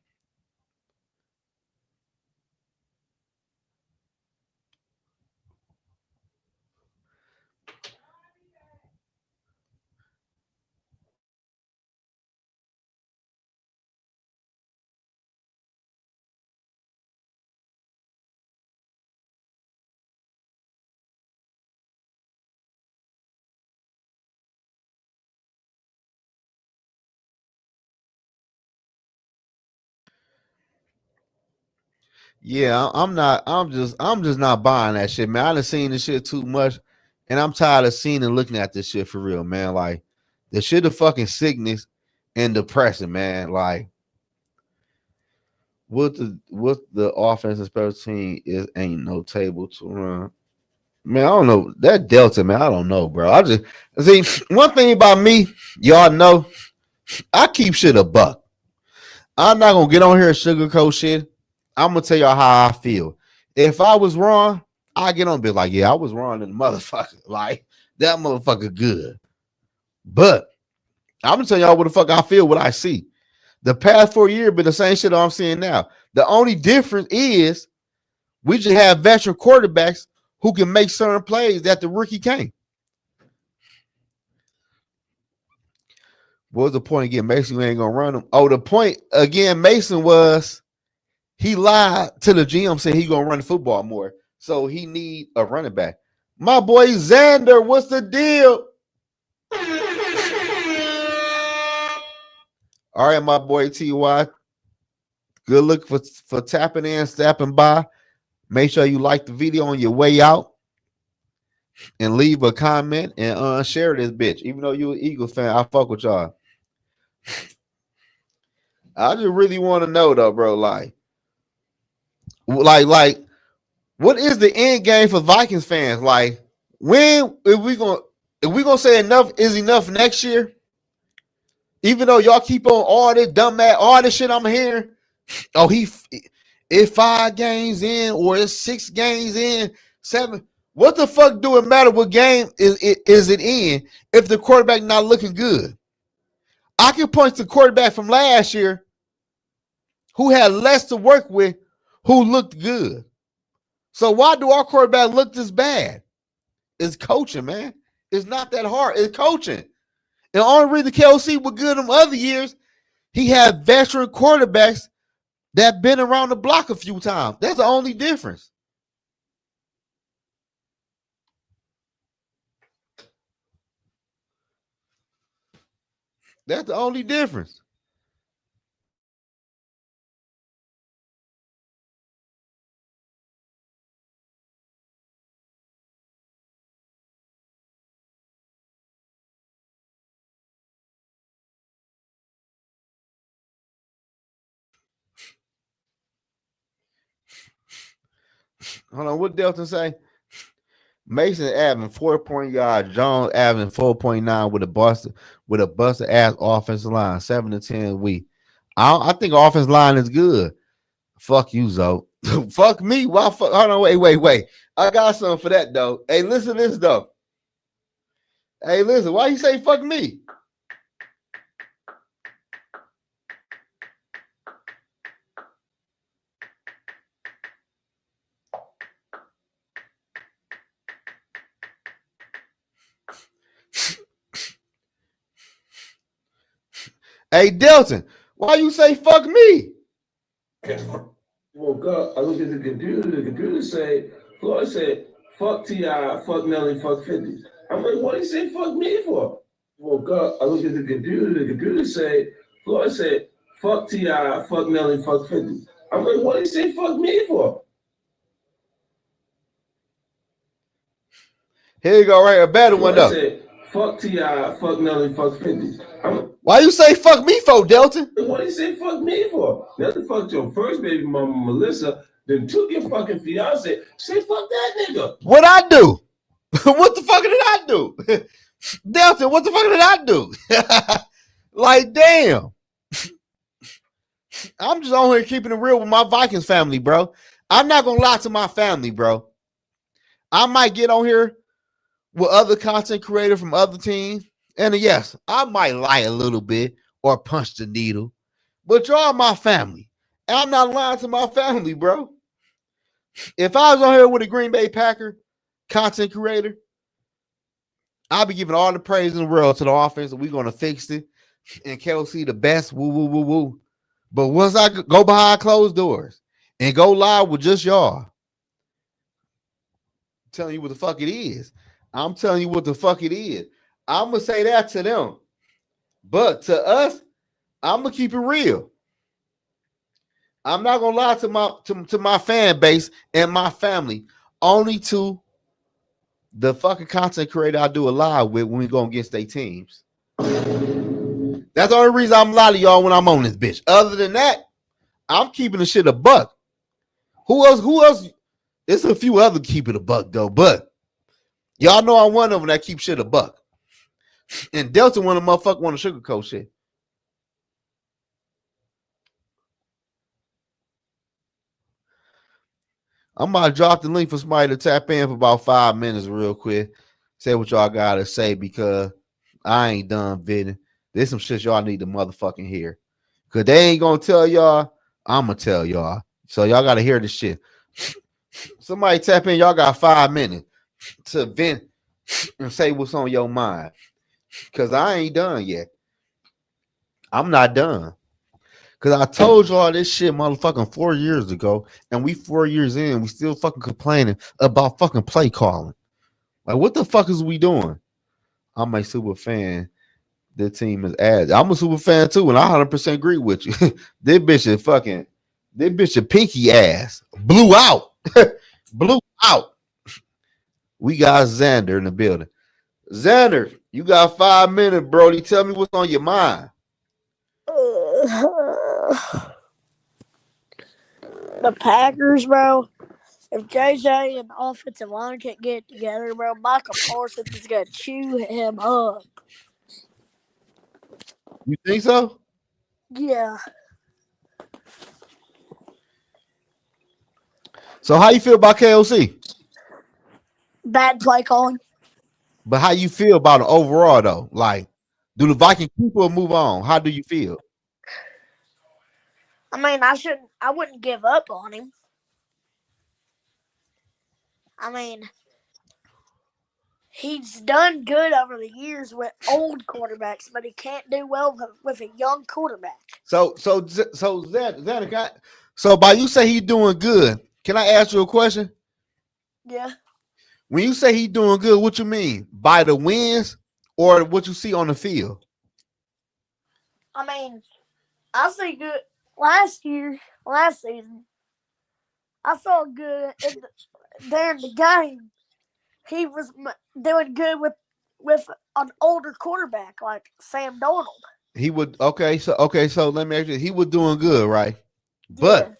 Yeah, I'm just not buying that shit, man. I done seen this shit too much, and I'm tired of seeing and looking at this shit for real, man. Like, the shit of fucking sickness and depressing, man. Like, what the offense and special team is ain't no table to run. Man, I don't know. That Delta, man, I don't know, bro. I just see one thing about me, y'all know, I keep shit a buck. I'm not gonna get on here and sugarcoat shit. I'm gonna tell y'all how I feel. If I was wrong, I get on and be like, yeah, I was wrong in the motherfucker. Like, that motherfucker good. But I'm gonna tell y'all what the fuck I feel, what I see. The past 4 years been the same shit I'm seeing now. The only difference is we just have veteran quarterbacks who can make certain plays that the rookie can't. What was the point again? Mason ain't gonna run them. Oh, the point again, Mason was he lied to the GM saying he gonna run the football more. So he need a running back. My boy Xander, what's the deal? All right, my boy TY. Good look for tapping in, stepping by. Make sure you like the video on your way out and leave a comment and share this bitch. Even though you're an Eagles fan, I fuck with y'all. I just really want to know though, bro. Like, what is the end game for Vikings fans? Like, when if we gonna say enough is enough next year? Even though y'all keep on all this dumbass, all this shit I'm hearing. Oh, it's 5 games in, or it's 6 games in, 7. What the fuck do it matter what game is it in if the quarterback not looking good? I can point to the quarterback from last year who had less to work with, who looked good. So why do our quarterback look this bad? It's coaching, man. It's not that hard. It's coaching. And the only reason KLC was good in other years, he had veteran quarterbacks that been around the block a few times. That's the only difference. That's the only difference. Hold on, what Delton say? Mason averaging 4 yards, Jones averaging 4.9 with a busted ass offensive line, 7-10 week. I think offensive line is good. Fuck you, Zoe. Fuck me. Why fuck? Hold on, wait. I got something for that though. Hey, listen to this though. Hey, listen, why you say fuck me? Hey, Delton, why you say fuck me? Woke up, I looked at the computer said, Floyd said, fuck T.I., fuck Nelly, fuck 50. I'm like, what did he say fuck me for? Woke up, I looked at the computer said, Floyd said, fuck T.I., fuck Nelly, fuck 50. I'm like, what did he say fuck me for? Here you go, right? A better one though. Said, fuck T.I., fuck Nelly, fuck 50. Why you say fuck me for, Delton? What did he say fuck me for? Nelly fucked your first baby mama, Melissa, then took your fucking fiance. Say fuck that nigga. What I do? What the fuck did I do? Delton, what the fuck did I do? Like, damn. I'm just on here keeping it real with my Vikings family, bro. I'm not going to lie to my family, bro. I might get on here with other content creators from other teams. And yes, I might lie a little bit or punch the needle. But y'all my family. And I'm not lying to my family, bro. If I was on here with a Green Bay Packer content creator, I'll be giving all the praise in the world to the offense, and we're going to fix it. And Kelsey the best, woo, woo, woo, woo. But once I go behind closed doors and go live with just y'all, I'm telling you what the fuck it is. I'm telling you what the fuck it is. I'm going to say that to them. But to us, I'm going to keep it real. I'm not going to lie to my fan base and my family. Only to the fucking content creator I do a live with when we go against their teams. That's the only reason I'm lying to y'all when I'm on this bitch. Other than that, I'm keeping the shit a buck. Who else? There's a few other keep it a buck though, but y'all know I'm one of them that keep shit a buck. And Delta one of the motherfuckers want to sugarcoat shit. I'm about to drop the link for somebody to tap in for about 5 minutes real quick. Say what y'all gotta say because I ain't done bidding. There's some shit y'all need to motherfucking hear. Cause they ain't gonna tell y'all, I'ma tell y'all. So y'all gotta hear this shit. Somebody tap in, y'all got 5 minutes to vent and say what's on your mind. Cause I ain't done yet. I'm not done. Cause I told y'all this shit motherfucking 4 years ago, and we 4 years in, we still fucking complaining about fucking play calling. Like, what the fuck is we doing? I'm a super fan. The team is ass. I'm a super fan too, and I 100% agree with you. This bitch is pinky ass. Blew out. Blew out. We got Xander in the building. Xander, you got 5 minutes, Brody. Tell me what's on your mind. The Packers, bro. If JJ and the offensive line can't get together, bro, Michael Parsons is gonna chew him up. You think so? Yeah. So how you feel about KOC? Bad play calling. But how you feel about it overall though? Like, do the Vikings keep or move on? How do you feel? I mean, I wouldn't give up on him. I mean, he's done good over the years with old quarterbacks, but he can't do well with a young quarterback. So that guy. So by you say he's doing good, can I ask you a question? Yeah. When you say he's doing good, what you mean? By the wins or what you see on the field? I mean, I see good last season. I saw good during the game. He was doing good with an older quarterback like Sam Darnold. He would so let me ask you, he was doing good, right? Yeah. But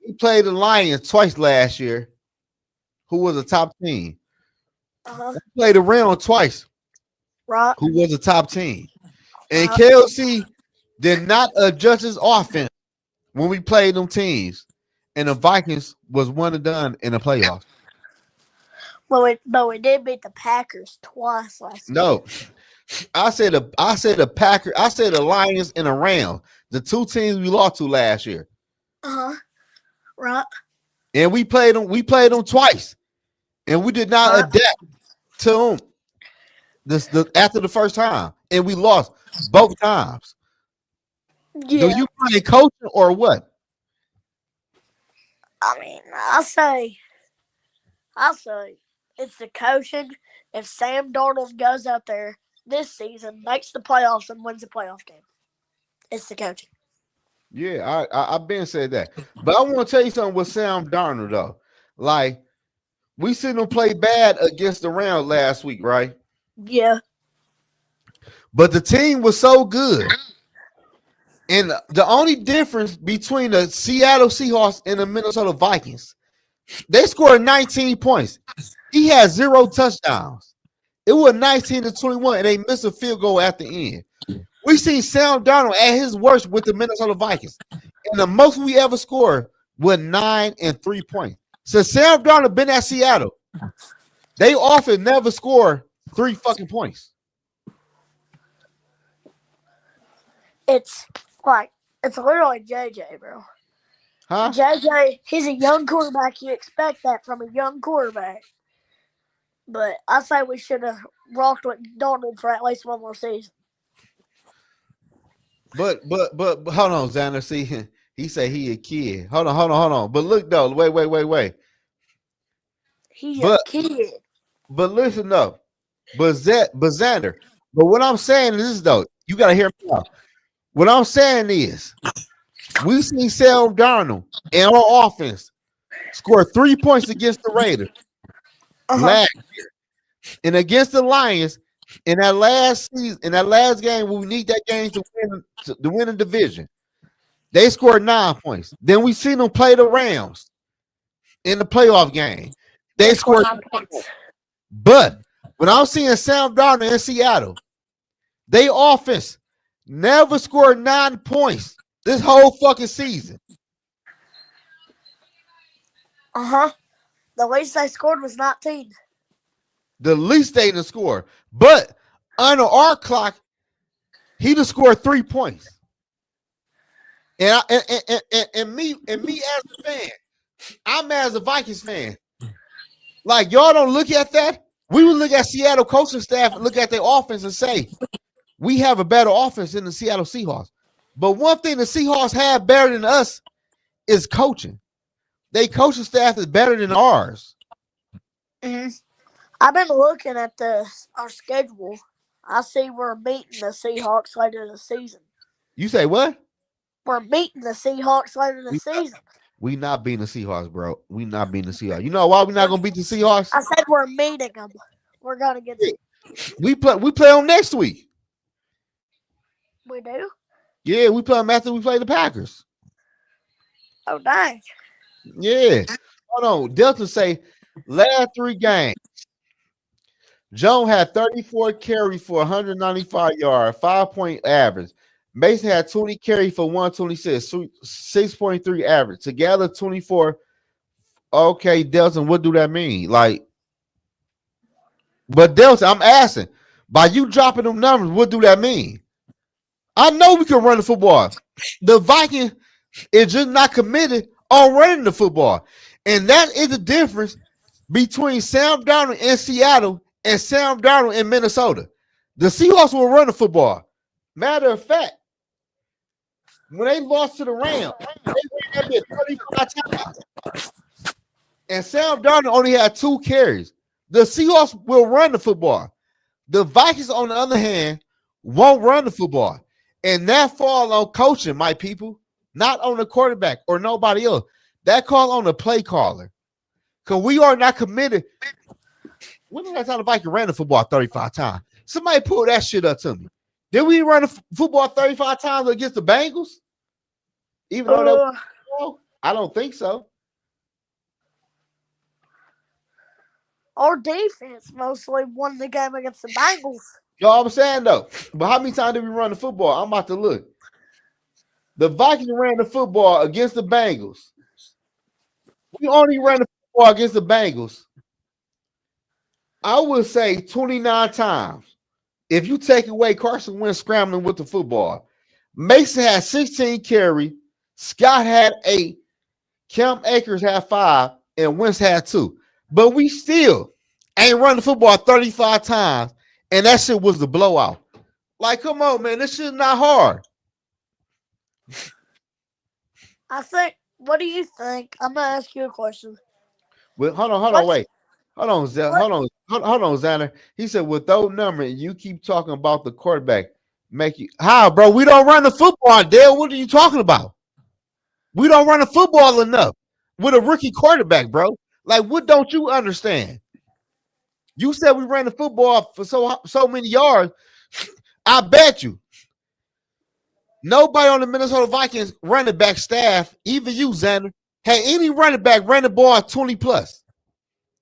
he played the Lions twice last year, who was a top team. Uh-huh. He played the Rams twice, Right. who was a top team. And Right. KLC did not adjust his offense when we played them teams. And the Vikings was one and done in the playoffs. But we did beat the Packers twice last year. No. I said the Packers, I said the Lions and the Rams, the two teams we lost to last year. Uh-huh. Right. And we played them twice. And we did not adapt to them after the first time. And we lost both times. Yeah. Do you play coaching or what? I mean, I say it's the coaching. If Sam Darnold goes out there this season, makes the playoffs, and wins the playoff game, it's the coaching. Yeah, I've been said that. But I want to tell you something with Sam Darnold, though. Like, we seen him play bad against the Rams last week, right? Yeah. But the team was so good. And the only difference between the Seattle Seahawks and the Minnesota Vikings, they scored 19 points. He had 0 touchdowns. It was 19-21, and they missed a field goal at the end. We seen Sam Darnold at his worst with the Minnesota Vikings. And the most we ever scored was 9 and 3 points. So Sam Darnold been at Seattle. They often never score 3 fucking points. It's literally JJ, bro. Huh? JJ, he's a young quarterback. You expect that from a young quarterback. But I say we should have rocked with Darnold for at least one more season. But hold on, Xander. See, he say he a kid. Hold on. But look though, wait. He's a kid. But listen though. But Xander. But what I'm saying is this though, you gotta hear me out. What I'm saying is, we seen Sam Darnold and our offense score 3 points against the Raiders last year, and against the Lions in that last season, in that last game, we need that game to win the division. They scored 9 points. Then we seen them play the Rams in the playoff game. They scored 9 points. But when I'm seeing Sam Darnold in Seattle, they offense never scored 9 points this whole fucking season. The least they scored was 19. The least they didn't score. But under our clock, he just scored 3 points. And me as a fan, I'm as a Vikings fan. Like, y'all don't look at that. We would look at Seattle coaching staff and look at their offense and say, we have a better offense than the Seattle Seahawks. But one thing the Seahawks have better than us is coaching. Their coaching staff is better than ours. Mm-hmm. I've been looking at our schedule. I see we're beating the Seahawks later in the season. You say what? We're beating the Seahawks later in the season. We not beating the Seahawks, bro. We not beating the Seahawks. You know why we not gonna beat the Seahawks? I said we're meeting them. We're gonna get them. We play them next week. We do? Yeah, we play them after we play the Packers. Oh, dang. Yeah. Hold on. Delta say last 3 games. Jones had 34 carries for 195 yards, 5-point average. Mason had 20 carries for 126, 6.3 average. Together, 24. Okay, Delton, what do that mean? Like, but Delton, I'm asking, by you dropping them numbers, what do that mean? I know we can run the football. The Vikings is just not committed on running the football. And that is the difference between Sam Darnold in Seattle and Sam Darnold in Minnesota. The Seahawks will run the football. Matter of fact, when they lost to the Rams, they ran that bit 35 times. And Sam Darnold only had 2 carries. The Seahawks will run the football. The Vikings, on the other hand, won't run the football. And that fall on coaching, my people, not on the quarterback or nobody else. That call on the play caller. Because we are not committed. When was the last time the Vikings ran the football 35 times? Somebody pull that shit up to me. Did we run the football 35 times against the Bengals? Even though that was, I don't think so. Our defense mostly won the game against the Bengals. You know what I'm saying, though? But how many times did we run the football? I'm about to look. The Vikings ran the football against the Bengals. We only ran the football against the Bengals, I would say 29 times. If you take away Carson Wentz scrambling with the football, Mason had 16 carry, Scott had 8, Cam Akers had 5, and Wentz had 2. But we still ain't run the football 35 times, and that shit was the blowout. Like, come on, man, this shit's not hard. I think. What do you think? I'm gonna ask you a question. Well, hold on, wait. Hold on, Xander. He said, with those numbers, you keep talking about the quarterback. Make you how, bro? We don't run the football, Dale. What are you talking about? We don't run the football enough with a rookie quarterback, bro. Like, what don't you understand? You said we ran the football for so many yards. I bet you nobody on the Minnesota Vikings running back staff, even you, Xander, had any running back ran the ball 20 plus.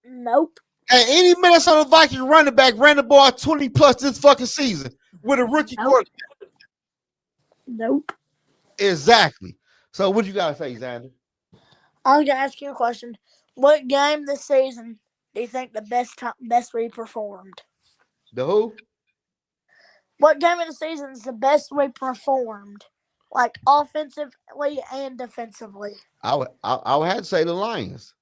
Nope. And any Minnesota Vikings running back ran the ball 20 plus this fucking season with a rookie quarterback. Nope. Exactly. So what you gotta say, Xander? I'm gonna ask you a question. What game this season do you think the best we performed? The who? What game of the season is the best we performed, like offensively and defensively? I would have to say the Lions.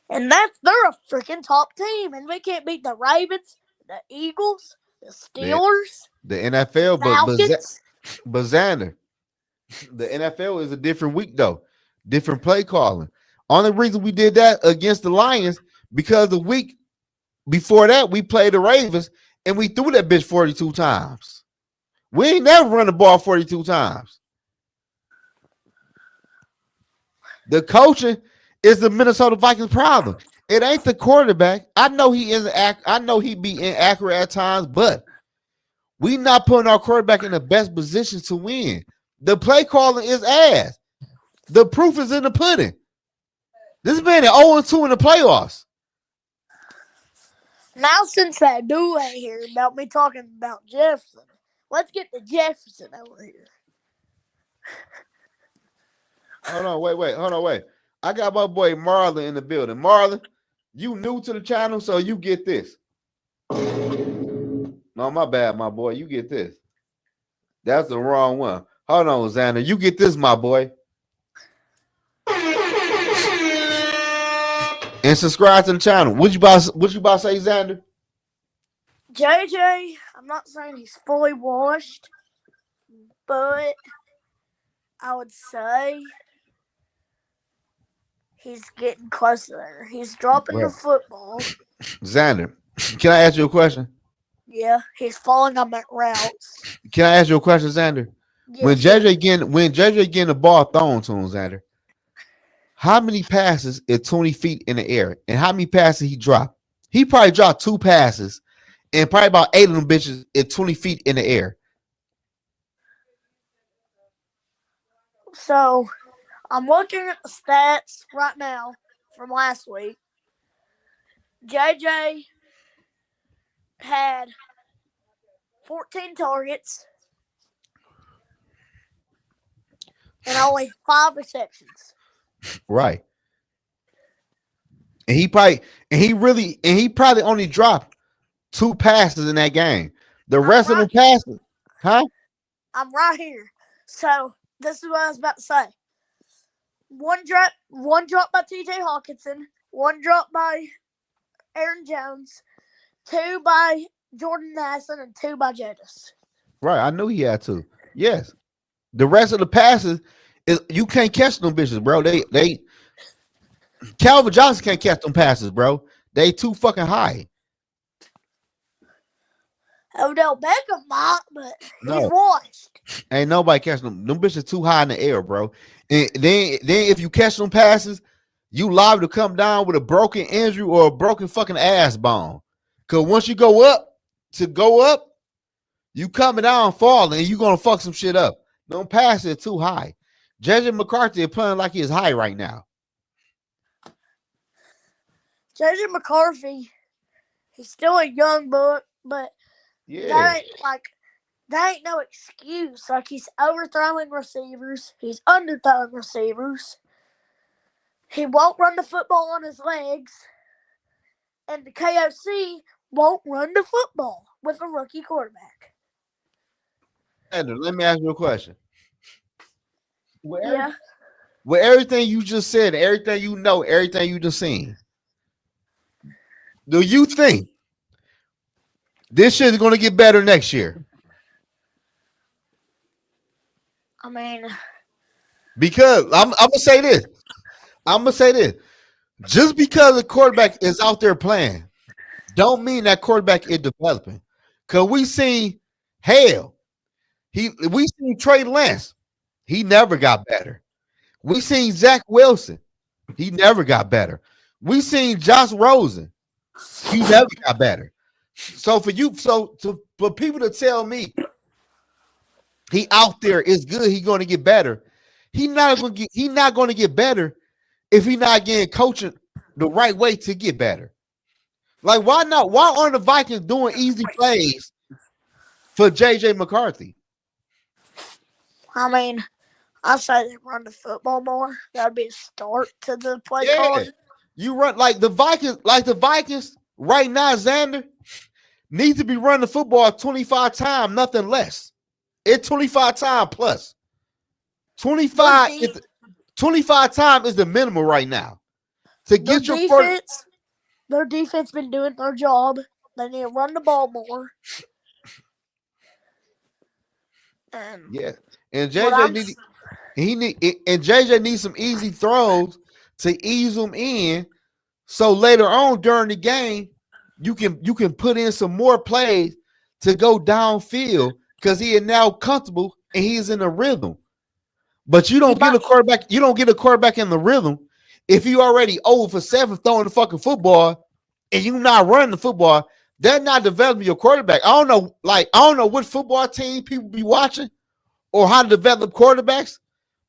And they're a freaking top team, and we can't beat the Ravens, the Eagles, the Steelers, the NFL, Falcons. but Xander, the NFL is a different week though, different play calling. Only reason we did that against the Lions because the week before that we played the Ravens and we threw that bitch 42 times. We ain't never run the ball 42 times. The coaching is the Minnesota Vikings problem. It ain't the quarterback. I know he isn't. I know he be inaccurate at times, but we not putting our quarterback in the best position to win. The play calling is ass. The proof is in the pudding. This man is 0-2 in the playoffs. Now, since that dude ain't here about me talking about Jefferson, let's get to Jefferson over here. Hold on, wait. I got my boy Marlon in the building. Marlon, you new to the channel, so you get this. No, my bad, my boy. You get this. That's the wrong one. Hold on, Xander. You get this, my boy. And subscribe to the channel. What you about to say, Xander? JJ, I'm not saying he's fully washed, but I would say he's getting closer there. He's dropping the football. Xander, can I ask you a question? Yeah, he's falling on that routes. Can I ask you a question, Xander? Yes, When JJ getting the ball thrown to him, Xander, how many passes is 20 feet in the air? And how many passes he dropped? He probably dropped 2 passes, and probably about 8 of them bitches at 20 feet in the air. So, I'm looking at the stats right now from last week. JJ had 14 targets and only 5 receptions. Right. And he probably only dropped 2 passes in that game. The rest of the passes, huh? I'm right here. So this is what I was about to say. One drop by TJ Hawkinson, 1 drop by Aaron Jones, 2 by Jordan Nassen, and 2 by Jadis. Right. I knew he had to. Yes. The rest of the passes, you can't catch them bitches, bro. They Calvin Johnson can't catch them passes, bro. They too fucking high. Odell Beckham might, but he's No. washed. Ain't nobody catching them. Them bitches too high in the air, bro. And then if you catch them passes, you liable to come down with a broken injury or a broken fucking ass bone. Cause once you go up, you coming down falling, and you gonna fuck some shit up. Don't pass it too high. JJ McCarthy is playing like he's high right now. JJ McCarthy, he's still a young buck, but Yeah. that ain't no excuse. Like, he's overthrowing receivers. He's underthrowing receivers. He won't run the football on his legs. And the KOC won't run the football with a rookie quarterback. Andrew, let me ask you a question. With Yeah. everything you just said, everything you know, everything you just seen, do you think this shit is going to get better next year? I mean, Because I'm gonna say this. Just because the quarterback is out there playing, don't mean that quarterback is developing. Cause we seen Trey Lance, he never got better. We seen Zach Wilson, he never got better. We seen Josh Rosen, he never got better. So for people to tell me he out there is good, he's going to get better. He's not going to get better if he's not getting coaching the right way to get better. Like, why not? Why aren't the Vikings doing easy plays for JJ McCarthy? I mean, I say they run the football more. That'd be a start to the play calling. You run like the Vikings right now, Xander, needs to be running the football 25 times, nothing less. It's 25 times plus. 25 times is the minimum right now. To get your defense, their defense been doing their job. They need to run the ball more. Yeah. And JJ needs some easy throws to ease them in. So later on during the game, you can put in some more plays to go downfield because he is now comfortable and he's in a rhythm. But you don't get a quarterback in the rhythm if you already 0 for 7 throwing the fucking football and you not running the football. They're not developing your quarterback. I don't know what football team people be watching or how to develop quarterbacks,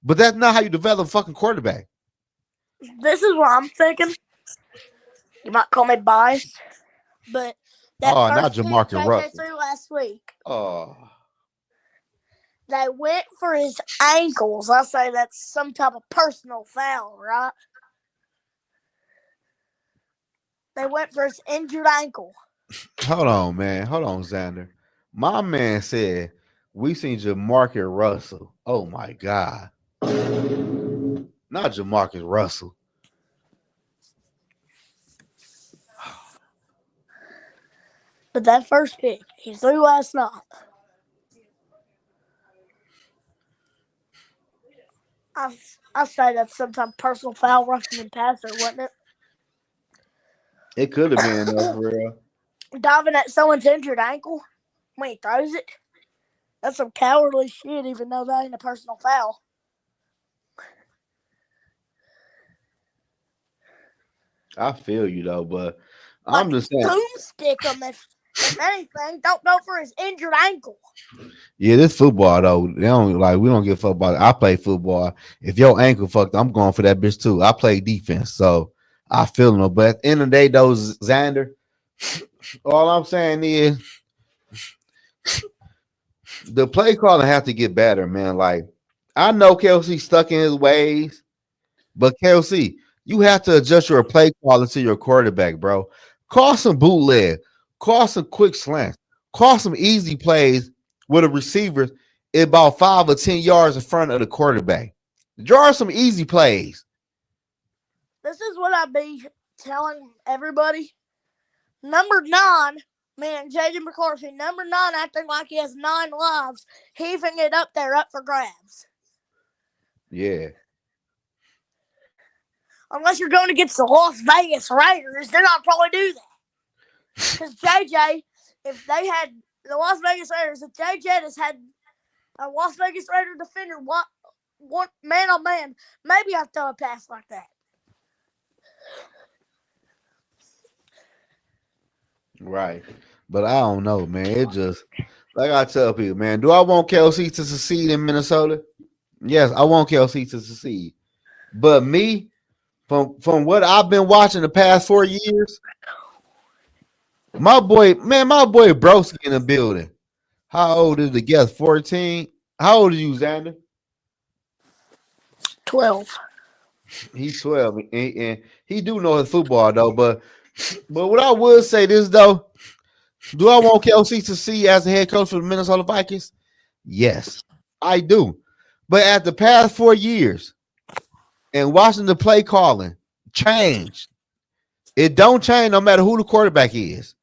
but that's not how you develop a fucking quarterback. This is what I'm thinking. You might call me biased, but that not first Jamarcus pick Russell. threw last week, Oh, they went for his ankles. I say that's some type of personal foul, right? They went for his injured ankle. hold on, man. Hold on, Xander. My man said we seen Jamarcus Russell. Oh my God. Not Jamarcus Russell. But that first pick, he threw last night. I say that's some type of personal foul, rushing and passer, wasn't it? It could have been though, for real. Diving at someone's injured ankle when he throws it. That's some cowardly shit, even though that ain't a personal foul. I feel you though, but I'm just saying. Boomstick him if anything. Don't go for his injured ankle. Yeah, this football though, we don't give a fuck about it. I play football. If your ankle fucked, I'm going for that bitch too. I play defense, so I feel no. But at the end of the day, though, Xander, all I'm saying is the play calling have to get better, man. Like I know Kelsey stuck in his ways, but Kelsey, you have to adjust your play calling to your quarterback, bro. Call some bootleg, call some quick slants, call some easy plays with a receiver about 5 or 10 yards in front of the quarterback. Draw some easy plays. This is what I be telling everybody. Number 9, man, J.J. McCarthy, number 9 acting like he has 9 lives, heaving it up there up for grabs. Yeah. Unless you're going against the Las Vegas Raiders, they're not probably do that. Because JJ, if they had the Las Vegas Raiders, if JJ has had a Las Vegas Raider defender one man on man, maybe I'd throw a pass like that. Right. But I don't know, man. It just like I tell people, man, do I want Kelsey to succeed in Minnesota? Yes, I want Kelsey to succeed. But me, from what I've been watching the past 4 years, my boy Broski in the building. How old is the guest? 14? How old are you, Xander? 12. He's 12. And he do know his football, though. But what I would say this, though, do I want Kelsey to see as a head coach for the Minnesota Vikings? Yes, I do. But at the past 4 years and watching the play calling change, it don't change no matter who the quarterback is.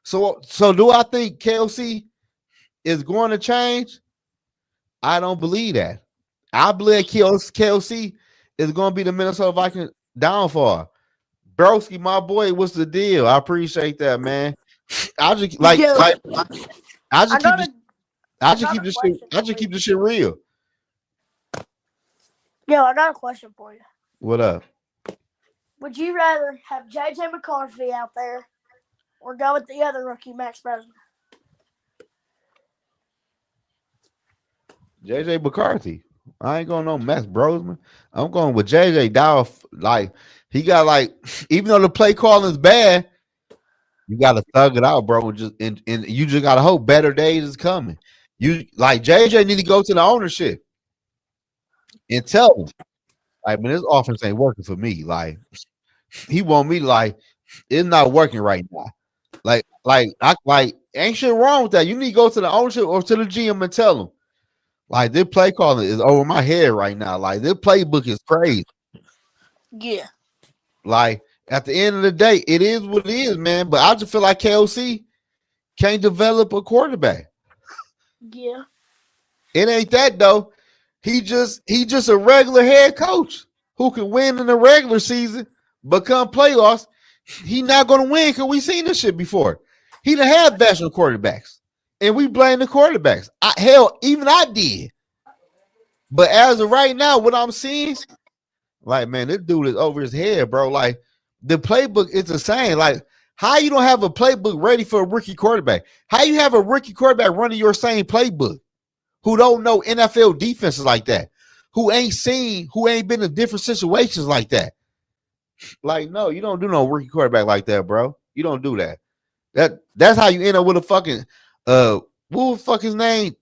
So do I think Kelsey is going to change? I don't believe that. I believe Kelsey is going to be the Minnesota Vikings downfall. Broski, my boy, what's the deal? I appreciate that, man. I just keep the shit real. Yo, I got a question for you. What up? Would you rather have J.J. McCarthy out there or go with the other rookie, Max Brosman? JJ McCarthy. I ain't going no Max Brosman. I'm going with JJ Dow. Like he got even though the play calling is bad, you got to thug it out, bro. And you just got to hope better days is coming. You like JJ need to go to the ownership and tell them, like, man, this offense ain't working for me. Like he want me it's not working right now. Ain't shit wrong with that. You need to go to the ownership or to the GM and tell them. Like, this play calling is over my head right now. Like, this playbook is crazy. Yeah. Like, at the end of the day, it is what it is, man. But I just feel like KOC can't develop a quarterback. Yeah. It ain't that, though. He just a regular head coach who can win in the regular season, but come playoffs, he not going to win because we seen this shit before. He done had veteran quarterbacks. And we blame the quarterbacks. Even I did. But as of right now, what I'm seeing, like, man, this dude is over his head, bro. Like, the playbook is the same. Like, how you don't have a playbook ready for a rookie quarterback? How you have a rookie quarterback running your same playbook who don't know NFL defenses like that, who ain't been in different situations like that? Like, no, you don't do no rookie quarterback like that, bro. You don't do that. That's how you end up with a fucking what the fuck his name?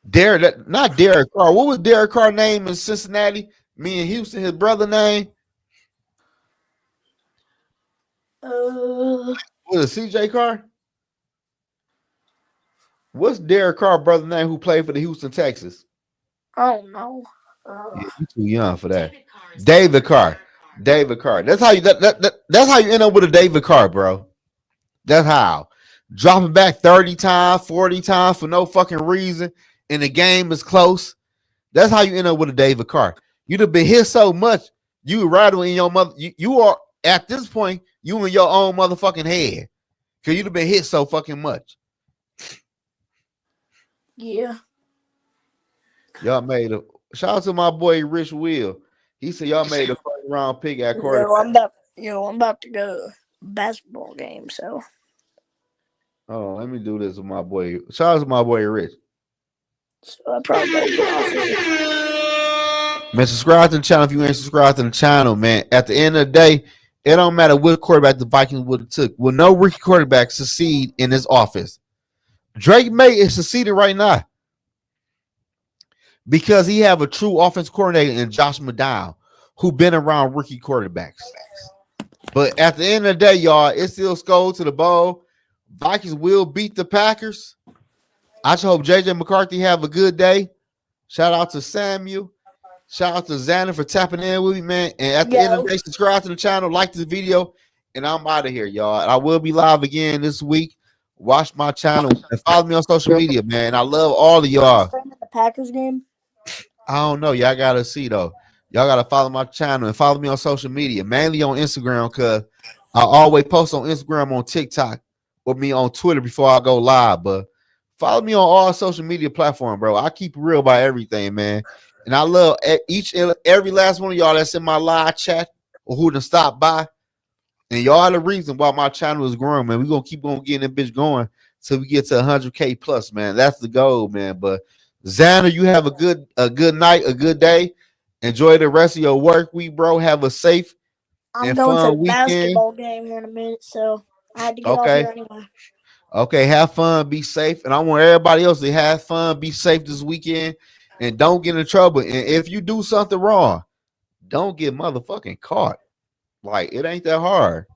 Not Derek Carr. What was Derek Carr's name in Cincinnati? Me and Houston, his brother name? Was it CJ Carr? What's Derek Carr's brother name who played for the Houston Texans? I don't know. Yeah, you too young for that. David Carr. That's how you that's how you end up with a David Carr, bro. That's how. Dropping back 30 times, 40 times for no fucking reason, and the game is close. That's how you end up with a David Carr. You'd have been hit so much, you rattle in your mother. You are at this point, you in your own motherfucking head. Because you'd have been hit so fucking much. Yeah. Y'all made a shout out to my boy Rich Will. He said y'all made a first round pick at quarterback. I'm about to go to a basketball game, so. Oh, let me do this with my boy. Shout out to my boy Rich. So I probably gotta get off here. Man, subscribe to the channel if you ain't subscribed to the channel, man. At the end of the day, it don't matter what quarterback the Vikings would have took. Will no rookie quarterback succeed in this offense? Drake May is succeeding right now because he have a true offense coordinator in Josh McDowell, who been around rookie quarterbacks. But at the end of the day, y'all, it's still Skol to the bowl. Vikings will beat the Packers. I just hope JJ McCarthy have a good day. Shout out to Samuel. Shout out to Xander for tapping in with me, man. And at the end of the day, subscribe to the channel, like this video, and I'm out of here, y'all. And I will be live again this week. Watch my channel and follow me on social media, man. I love all of y'all. The Packers game. I don't know. Y'all got to see, though. Y'all got to follow my channel and follow me on social media, mainly on Instagram, because I always post on Instagram, on TikTok, or me on Twitter before I go live. But follow me on all social media platforms, bro. I keep it real about everything, man. And I love each and every last one of y'all that's in my live chat or who done stopped by. And y'all are the reason why my channel is growing, man. We're going to keep on getting that bitch going till we get to 100K plus, man. That's the goal, man. But Xander, you have a good night, a good day. Enjoy the rest of your work week, bro. Have a safe and going fun to the weekend. Basketball game here in a minute, so I had to get off here anyway. Okay, have fun, be safe. And I want everybody else to have fun, be safe this weekend, and don't get in trouble. And if you do something wrong, don't get motherfucking caught. Like, it ain't that hard.